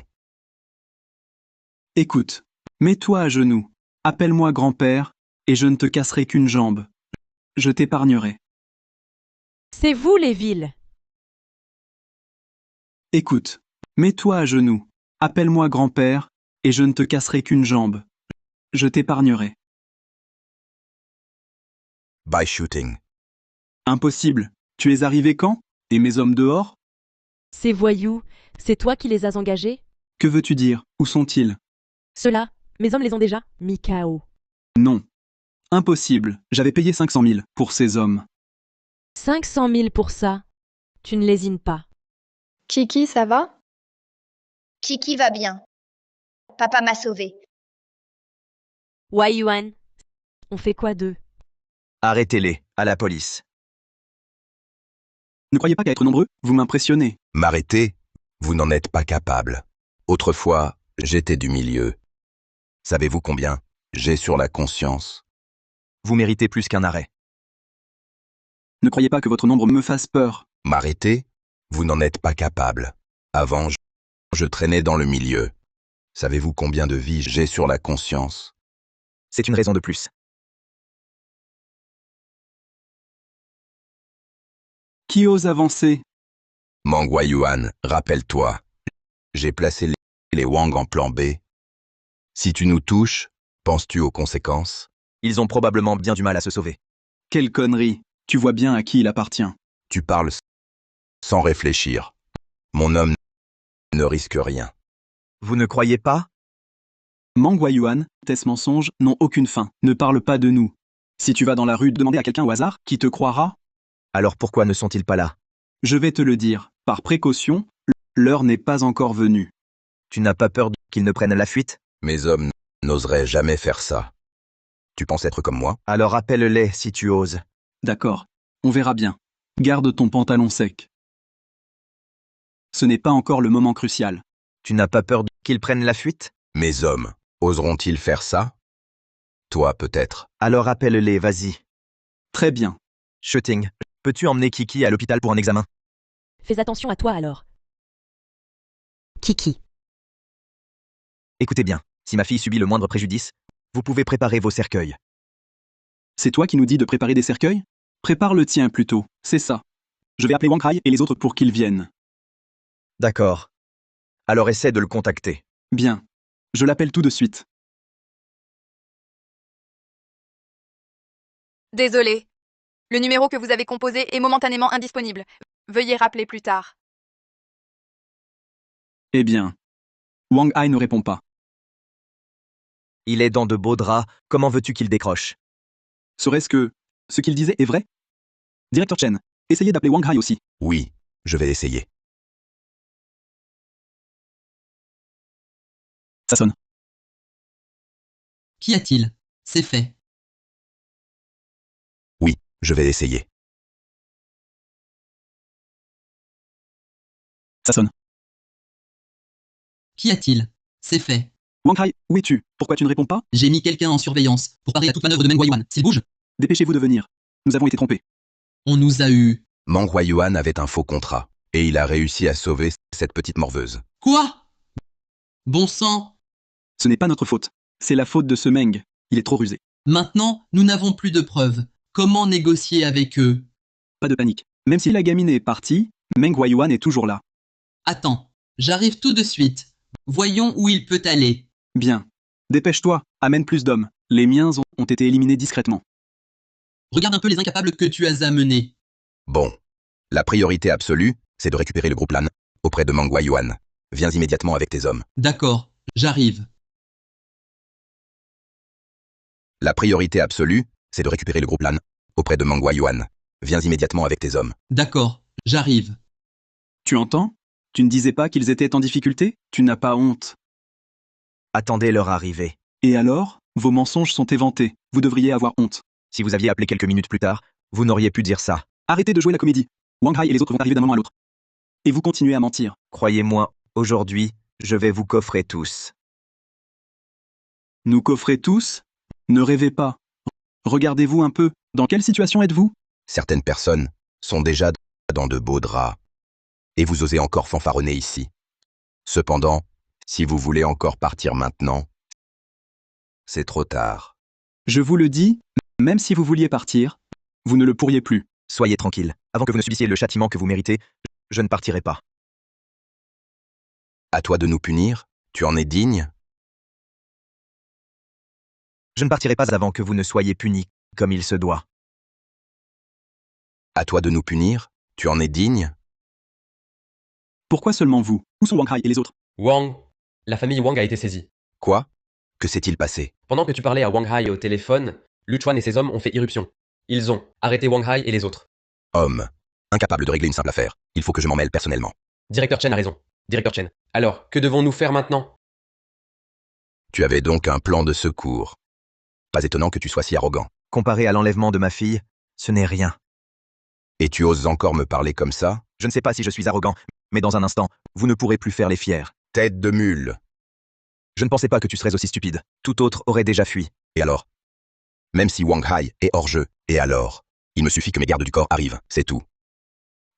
Écoute, mets-toi à genoux. Appelle-moi grand-père, et je ne te casserai qu'une jambe. Je t'épargnerai. C'est vous les villes. Écoute, mets-toi à genoux. Appelle-moi grand-père, et je ne te casserai qu'une jambe. Je t'épargnerai. By shooting. Impossible. Tu es arrivé quand? Et mes hommes dehors? Ces voyous, C'est toi qui les as engagés? Que veux-tu dire? Où sont-ils? Ceux-là, mes hommes les ont déjà mis KO. Non. Impossible. J'avais payé 500 000 pour ces hommes. 500 000 pour ça. Tu ne lésines pas. Kiki, ça va? Kiki va bien. Papa m'a sauvée. Wai Yuan, on fait quoi d'eux? Arrêtez-les, à la police. Ne croyez pas qu'à être nombreux, vous m'impressionnez. M'arrêter? Vous n'en êtes pas capable. Autrefois, j'étais du milieu. Savez-vous combien j'ai sur la conscience? Vous méritez plus qu'un arrêt. Ne croyez pas que votre nombre me fasse peur. M'arrêter? Vous n'en êtes pas capable. Avant, je traînais dans le milieu. Savez-vous combien de vies j'ai sur la conscience? C'est une raison de plus. Qui ose avancer? Meng Huayuan, rappelle-toi. J'ai placé les Wang en plan B. Si tu nous touches, penses-tu aux conséquences? Ils ont probablement bien du mal à se sauver. Quelle connerie. Tu vois bien à qui il appartient. Tu parles sans réfléchir. Mon homme ne risque rien. Vous ne croyez pas? Meng Huayuan, tes mensonges n'ont aucune fin. Ne parle pas de nous. Si tu vas dans la rue demander à quelqu'un au hasard, qui te croira? Alors pourquoi ne sont-ils pas là? Je vais te le dire. Par précaution, l'heure n'est pas encore venue. Tu n'as pas peur qu'ils ne prennent la fuite? Mes hommes n'oseraient jamais faire ça. Tu penses être comme moi? Alors appelle-les si tu oses. D'accord. On verra bien. Garde ton pantalon sec. Ce n'est pas encore le moment crucial. Tu n'as pas peur qu'ils prennent la fuite? Mes hommes oseront-ils faire ça? Toi peut-être. Alors appelle-les, vas-y. Très bien. Shooting, peux-tu emmener Kiki à l'hôpital pour un examen? Fais attention à toi alors. Kiki. Écoutez bien, si ma fille subit le moindre préjudice, vous pouvez préparer vos cercueils. C'est toi qui nous dis de préparer des cercueils? Prépare le tien plutôt, c'est ça. Je vais appeler Wang Hai et les autres pour qu'ils viennent. D'accord. Alors essaie de le contacter. Bien. Je l'appelle tout de suite. Désolé. Le numéro que vous avez composé est momentanément indisponible. Veuillez rappeler plus tard. Eh bien. Wang Hai ne répond pas. Il est dans de beaux draps, comment veux-tu qu'il décroche? Serait-ce que ce qu'il disait est vrai? Directeur Chen, essayez d'appeler Wang Hai aussi. Oui, je vais essayer. Ça sonne. Qu'y a-t-il? C'est fait. Oui, je vais essayer. Ça sonne. Qu'y a-t-il? C'est fait. Wang Hai, où es-tu? Pourquoi tu ne réponds pas? J'ai mis quelqu'un en surveillance pour parer à toute manœuvre de Meng Huayuan. S'il bouge, Dépêchez-vous de venir. Nous avons été trompés. on nous a eu. Meng Huayuan avait un faux contrat, et il a réussi à sauver cette petite morveuse. Quoi? Bon sang! Ce n'est pas notre faute. C'est la faute de ce Meng. Il est trop rusé. Maintenant, nous n'avons plus de preuves. Comment négocier avec eux? Pas de panique. Même si la gamine est partie, Meng Huayuan est toujours là. Attends, j'arrive tout de suite. Voyons où il peut aller. Bien. Dépêche-toi, amène plus d'hommes. Les miens ont été éliminés discrètement. Regarde un peu les incapables que tu as amenés. Bon. La priorité absolue, c'est de récupérer le groupe LAN auprès de Meng Huayuan. Viens immédiatement avec tes hommes. D'accord, j'arrive. La priorité absolue, c'est de récupérer le groupe LAN auprès de Meng Huayuan. Viens immédiatement avec tes hommes. D'accord, j'arrive. Tu entends? Tu ne disais pas qu'ils étaient en difficulté? Tu n'as pas honte. Attendez leur arrivée. Et alors? Vos mensonges sont éventés. Vous devriez avoir honte. Si vous aviez appelé quelques minutes plus tard, vous n'auriez pu dire ça. Arrêtez de jouer la comédie. Wang Hai et les autres vont arriver d'un moment à l'autre. Et vous continuez à mentir. Croyez-moi, aujourd'hui, je vais vous coffrer tous. Nous coffrer tous? Ne rêvez pas. Regardez-vous un peu. Dans quelle situation êtes-vous? Certaines personnes sont déjà dans de beaux draps. Et vous osez encore fanfaronner ici. Cependant, si vous voulez encore partir maintenant, c'est trop tard. Je vous le dis, même si vous vouliez partir, vous ne le pourriez plus. Soyez tranquille. Avant que vous ne subissiez le châtiment que vous méritez, je ne partirai pas. À toi de nous punir? Tu en es digne? Je ne partirai pas avant que vous ne soyez punis, comme il se doit. À toi de nous punir? Tu en es digne? Pourquoi seulement vous? Où sont Wang Hai et les autres? Wang, la famille Wang a été saisie. Quoi? Que s'est-il passé? Pendant que tu parlais à Wang Hai au téléphone, Lu Chuan et ses hommes ont fait irruption. Ils ont arrêté Wang Hai et les autres. Homme. Incapable de régler une simple affaire. Il faut que je m'en mêle personnellement. Directeur Chen a raison. Directeur Chen. Alors, que devons-nous faire maintenant? Tu avais donc un plan de secours. Pas étonnant que tu sois si arrogant. Comparé à l'enlèvement de ma fille, ce n'est rien. Et tu oses encore me parler comme ça? Je ne sais pas si je suis arrogant, mais dans un instant, vous ne pourrez plus faire les fiers. Tête de mule. Je ne pensais pas que tu serais aussi stupide. Tout autre aurait déjà fui. Et alors? Même si Wang Hai est hors jeu, et alors? Il me suffit que mes gardes du corps arrivent, c'est tout.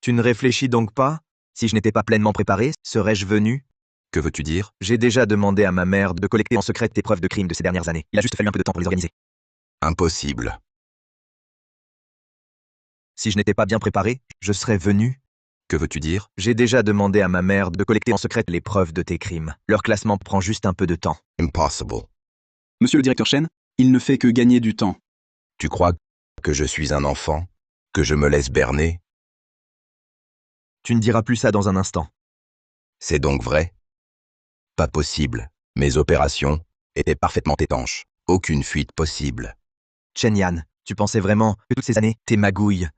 Tu ne réfléchis donc pas? Si je n'étais pas pleinement préparé, serais-je venu? Que veux-tu dire? J'ai déjà demandé à ma mère de collecter en secret tes preuves de crimes de ces dernières années. Il a juste fallu un peu de temps pour les organiser. Impossible. Si je n'étais pas bien préparé, je serais venu. Que veux-tu dire? J'ai déjà demandé à ma mère de collecter en secret les preuves de tes crimes. Leur classement prend juste un peu de temps. Impossible. Monsieur le directeur Chen, il ne fait que gagner du temps. Tu crois que je suis un enfant? Que je me laisse berner? Tu ne diras plus ça dans un instant. C'est donc vrai? Pas possible. Mes opérations étaient parfaitement étanches. Aucune fuite possible. Chen Yan, tu pensais vraiment que toutes ces années, tes magouilles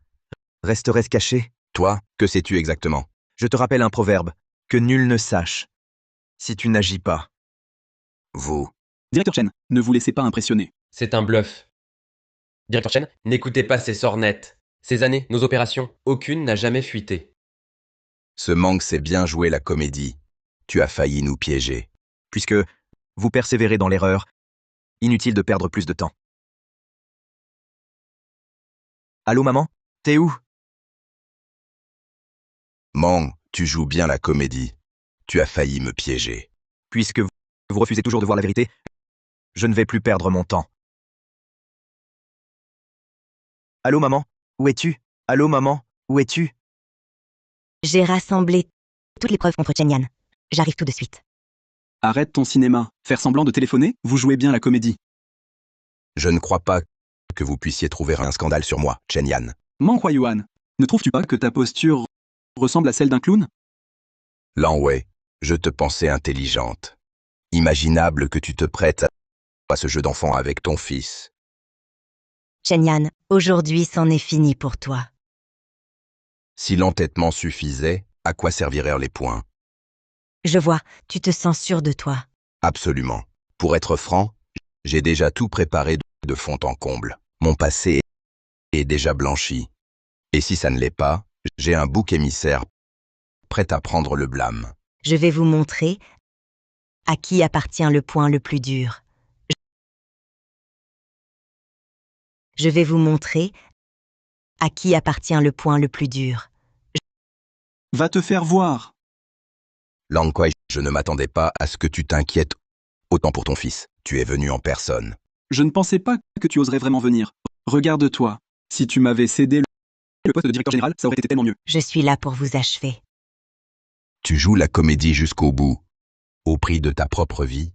resteraient cachées? Toi, que sais-tu exactement? Je te rappelle un proverbe, que nul ne sache. Si tu n'agis pas. Vous. Directeur Chen, ne vous laissez pas impressionner. C'est un bluff. Directeur Chen, n'écoutez pas ces sornettes. Ces années, nos opérations, aucune n'a jamais fuité. Ce manque sait bien jouer la comédie. Tu as failli nous piéger. Puisque vous persévérez dans l'erreur, inutile de perdre plus de temps. Allô maman? T'es où? Mang, tu joues bien la comédie. Tu as failli me piéger. Puisque vous refusez toujours de voir la vérité, je ne vais plus perdre mon temps. Allô maman? Où es-tu? Allô maman? Où es-tu? J'ai rassemblé toutes les preuves contre Chen Yan. J'arrive tout de suite. Arrête ton cinéma. Faire semblant de téléphoner, vous jouez bien la comédie. Je ne crois pas que vous puissiez trouver un scandale sur moi, Chen Yan. Mang Huayuan, ne trouves-tu pas que ta posture ressemble à celle d'un clown? Lan Wei, je te pensais intelligente. Imaginable que tu te prêtes à ce jeu d'enfant avec ton fils. Chen Yan, aujourd'hui c'en est fini pour toi. Si l'entêtement suffisait, à quoi serviraient les points? Je vois, tu te sens sûr de toi. Absolument. Pour être franc, j'ai déjà tout préparé de fond en comble. Mon passé est déjà blanchi. Et si ça ne l'est pas, j'ai un bouc émissaire prêt à prendre le blâme. Je vais vous montrer à qui appartient le point le plus dur. Je vais vous montrer à qui appartient le point le plus dur. Va te faire voir. Lan Kuai, je ne m'attendais pas à ce que tu t'inquiètes autant pour ton fils. Tu es venu en personne. Je ne pensais pas que tu oserais vraiment venir. Regarde-toi. Si tu m'avais cédé le poste de directeur général, ça aurait été tellement mieux. Je suis là pour vous achever. Tu joues la comédie jusqu'au bout, au prix de ta propre vie.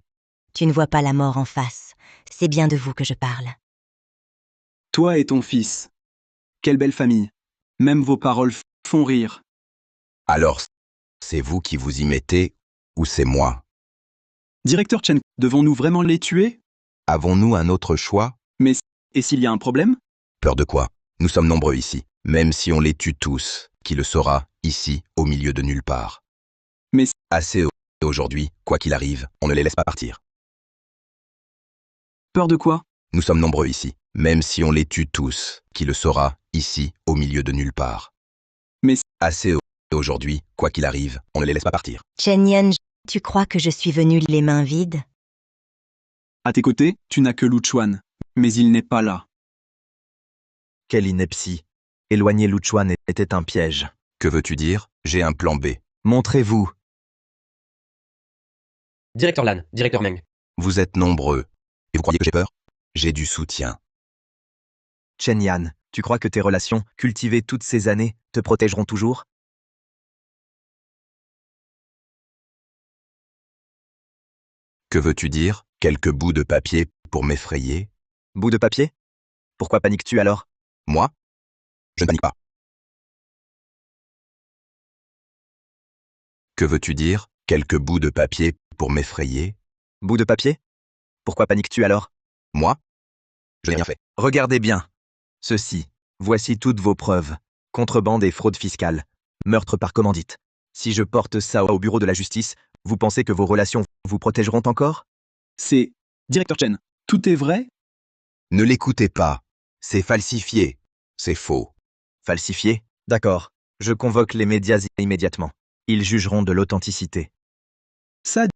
Tu ne vois pas la mort en face. C'est bien de vous que je parle. Toi et ton fils. Quelle belle famille. Même vos paroles font rire. Alors, c'est vous qui vous y mettez, ou c'est moi? Directeur Chen, devons-nous vraiment les tuer? Avons-nous un autre choix? Mais et s'il y a un problème? Peur de quoi? Nous sommes nombreux ici. Même si on les tue tous, qui le saura, ici, au milieu de nulle part? Mais assez aujourd'hui, quoi qu'il arrive, on ne les laisse pas partir. Peur de quoi? Nous sommes nombreux ici. Même si on les tue tous, qui le saura, ici, au milieu de nulle part? Mais assez aujourd'hui, quoi qu'il arrive, on ne les laisse pas partir. Chen Yan, tu crois que je suis venue les mains vides? À tes côtés, tu n'as que Lu Chuan, mais il n'est pas là. Quelle ineptie. Éloigner Lu Chuan était un piège. Que veux-tu dire? J'ai un plan B. Montrez-vous. Directeur Lan, directeur Meng. Vous êtes nombreux. Et vous croyez que j'ai peur? J'ai du soutien. Chen Yan, tu crois que tes relations, cultivées toutes ces années, te protégeront toujours? Que veux-tu dire? Quelques bouts de papier pour m'effrayer? Bout de papier? Pourquoi paniques-tu alors? Moi? Je ne panique pas. Que veux-tu dire? Quelques bouts de papier pour m'effrayer. Bout de papier? Pourquoi paniques-tu alors? Moi? Je n'ai rien fait. Regardez bien. Ceci. Voici toutes vos preuves. Contrebande et fraude fiscale. Meurtre par commandite. Si je porte ça au bureau de la justice, vous pensez que vos relations vous protégeront encore? C'est... Directeur Chen, tout est vrai? Ne l'écoutez pas. C'est falsifié. C'est faux. Falsifié? D'accord. Je convoque les médias immédiatement. Ils jugeront de l'authenticité. Ça,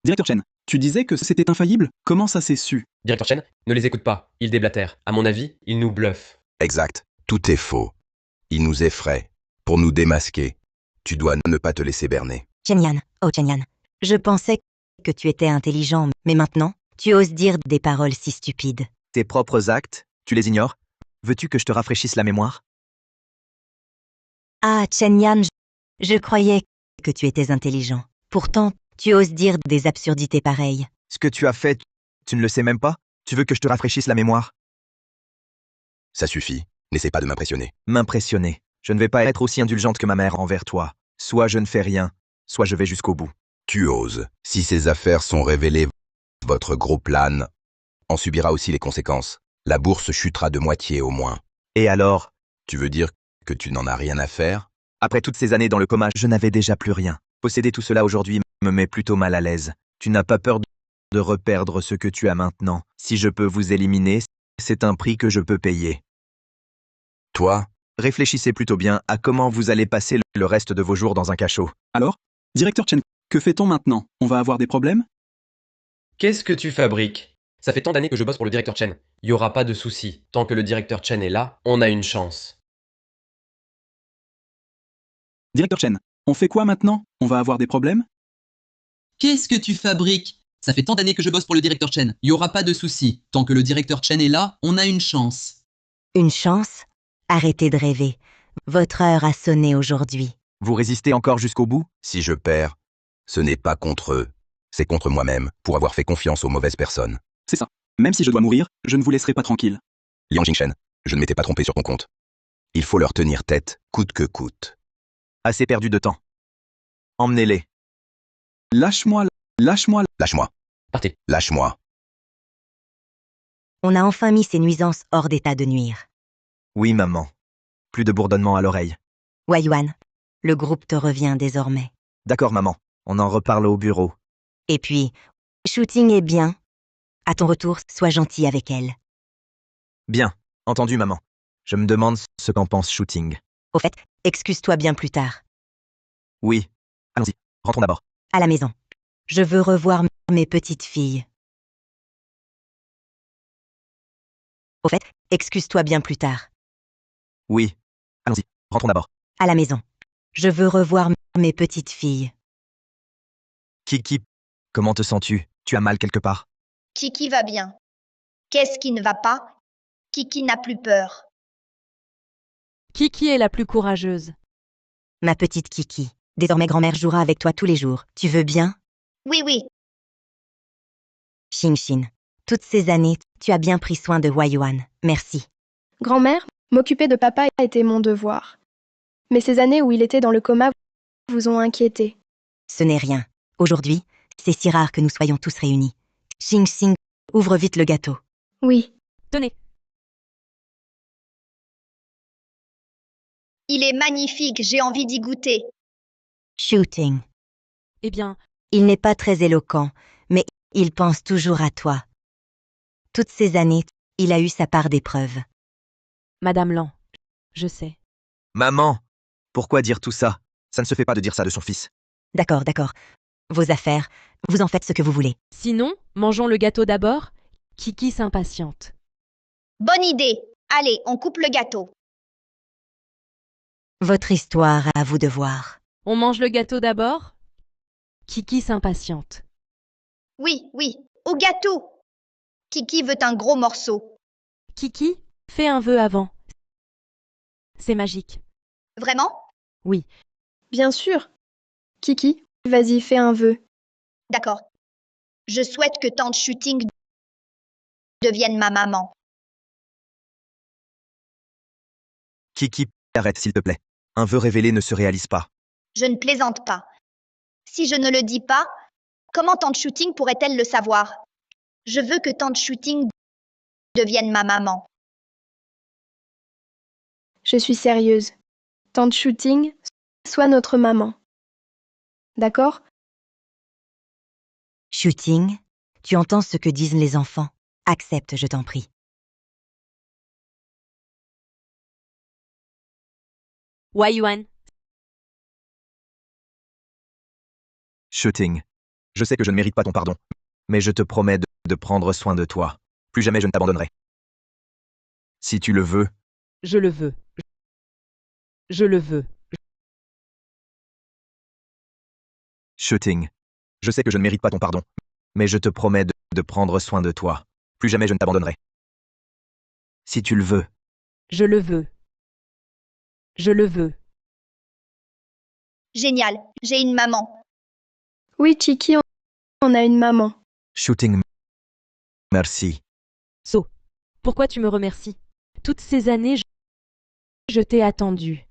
Directeur Chen, tu disais que c'était infaillible? Comment ça s'est su? Directeur Chen, ne les écoute pas. Ils déblatèrent. À mon avis, ils nous bluffent. Exact. Tout est faux. Ils nous effraient. Pour nous démasquer. Tu dois ne pas te laisser berner. Chen-Yan, oh Chen-Yan, je pensais que tu étais intelligent, mais maintenant, tu oses dire des paroles si stupides. Tes propres actes, tu les ignores? Veux-tu que je te rafraîchisse la mémoire? Ah, Chen-Yan, je croyais que tu étais intelligent. Pourtant, tu oses dire des absurdités pareilles. Ce que tu as fait, tu ne le sais même pas? Tu veux que je te rafraîchisse la mémoire? Ça suffit. N'essaie pas de m'impressionner. M'impressionner. Je ne vais pas être aussi indulgente que ma mère envers toi. Soit je ne fais rien, soit je vais jusqu'au bout. Tu oses. Si ces affaires sont révélées, votre gros plan en subira aussi les conséquences. La bourse chutera de moitié au moins. Et alors? Tu veux dire que tu n'en as rien à faire? Après toutes ces années dans le coma, je n'avais déjà plus rien. Posséder tout cela aujourd'hui me met plutôt mal à l'aise. Tu n'as pas peur de reperdre ce que tu as maintenant. Si je peux vous éliminer, c'est un prix que je peux payer. Toi? Réfléchissez plutôt bien à comment vous allez passer le reste de vos jours dans un cachot. Alors, Directeur Chen, que fait-on maintenant? On va avoir des problèmes? Qu'est-ce que tu fabriques? Ça fait tant d'années que je bosse pour le directeur Chen. Il y aura pas de souci. Tant que le directeur Chen est là, on a une chance. Directeur Chen, on fait quoi maintenant? On va avoir des problèmes? Qu'est-ce que tu fabriques? Ça fait tant d'années que je bosse pour le directeur Chen. Il n'y aura pas de souci. Tant que le directeur Chen est là, on a une chance. Une chance? Arrêtez de rêver. Votre heure a sonné aujourd'hui. Vous résistez encore jusqu'au bout? Si je perds, ce n'est pas contre eux. C'est contre moi-même, pour avoir fait confiance aux mauvaises personnes. C'est ça. Même si je dois mourir, je ne vous laisserai pas tranquille. Liang Jingchen, je ne m'étais pas trompé sur ton compte. Il faut leur tenir tête, coûte que coûte. Assez perdu de temps. Emmenez-les. Lâche-moi, lâche-moi. Lâche-moi. Partez. Lâche-moi. On a enfin mis ces nuisances hors d'état de nuire. Oui, maman. Plus de bourdonnement à l'oreille. Huayuan, le groupe te revient désormais. D'accord, maman. On en reparle au bureau. Et puis, Shooting est bien. À ton retour, sois gentil avec elle. Bien. Entendu, maman. Je me demande ce qu'en pense Shooting. Au fait, excuse-toi bien plus tard. Oui. Allons-y. Rentrons d'abord. À la maison. Je veux revoir mes petites filles. Au fait, excuse-toi bien plus tard. Oui. Allons-y. Rentrons d'abord. À la maison. Je veux revoir mes petites filles. Kiki, comment te sens-tu? Tu as mal quelque part? Kiki va bien. Qu'est-ce qui ne va pas? Kiki n'a plus peur. Kiki est la plus courageuse. Ma petite Kiki. Désormais grand-mère jouera avec toi tous les jours. Tu veux bien? Oui, oui. Xing-Xin. Toutes ces années, tu as bien pris soin de Huayuan. Merci. Grand-mère, m'occuper de papa a été mon devoir. Mais ces années où il était dans le coma vous ont inquiété. Ce n'est rien. Aujourd'hui, c'est si rare que nous soyons tous réunis. Xing-Xing, ouvre vite le gâteau. Oui. Tenez. Il est magnifique, j'ai envie d'y goûter. Shooting. Eh bien, Il n'est pas très éloquent, mais il pense toujours à toi. Toutes ces années, il a eu sa part d'épreuves. Madame Lan, je sais. Maman! Pourquoi dire tout ça? Ça ne se fait pas de dire ça de son fils. D'accord, d'accord. Vos affaires, vous en faites ce que vous voulez. Sinon, mangeons le gâteau d'abord. Kiki s'impatiente. Bonne idée. Allez, on coupe le gâteau. Votre histoire à vous de voir. On mange le gâteau d'abord? Kiki s'impatiente. Oui, oui, au gâteau. Kiki veut un gros morceau. Kiki, fais un vœu avant. C'est magique. Vraiment? Oui. Bien sûr. Kiki, vas-y, fais un vœu. D'accord. Je souhaite que tante Shooting devienne ma maman. Kiki, arrête s'il te plaît. Un vœu révélé ne se réalise pas. Je ne plaisante pas. Si je ne le dis pas, comment tante Shooting pourrait-elle le savoir? Je veux que tante Shooting devienne ma maman. Je suis sérieuse. Tante Shooting, sois notre maman. D'accord? Shooting, tu entends ce que disent les enfants. Accepte, je t'en prie. Wai-Yuan, Shooting. Je sais que je ne mérite pas ton pardon, mais je te promets de prendre soin de toi. Plus jamais je ne t'abandonnerai. Si tu le veux, je le veux. Je le veux. Shooting. Je sais que je ne mérite pas ton pardon, mais je te promets de prendre soin de toi. Plus jamais je ne t'abandonnerai. Si tu le veux, Je le veux. Je le veux. Génial, j'ai une maman. Oui, Chiki, on a une maman. Shooting. Merci. So, pourquoi tu me remercies? Toutes ces années, je t'ai attendu.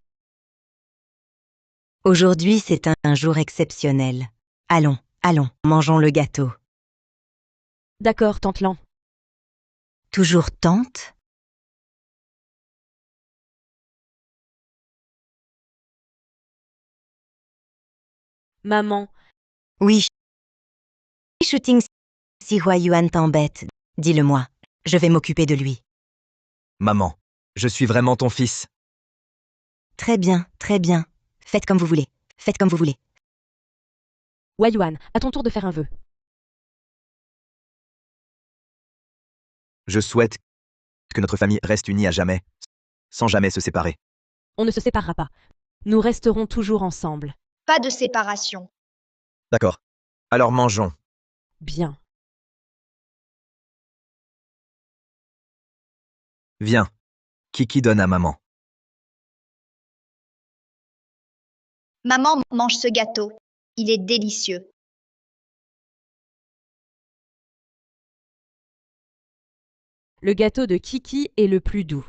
Aujourd'hui, c'est un jour exceptionnel. Allons, allons, mangeons le gâteau. D'accord, tante Lan. Toujours tante? Maman, Oui. Shooting, si Huayuan t'embête, dis-le-moi. Je vais m'occuper de lui. Maman, je suis vraiment ton fils. Très bien, très bien. Faites comme vous voulez. Faites comme vous voulez. Wai-Yuan, à ton tour de faire un vœu. Je souhaite que notre famille reste unie à jamais, sans jamais se séparer. On ne se séparera pas. Nous resterons toujours ensemble. Pas de séparation. D'accord. Alors mangeons. Bien. Viens. Kiki donne à maman. Maman mange ce gâteau. Il est délicieux. Le gâteau de Kiki est le plus doux.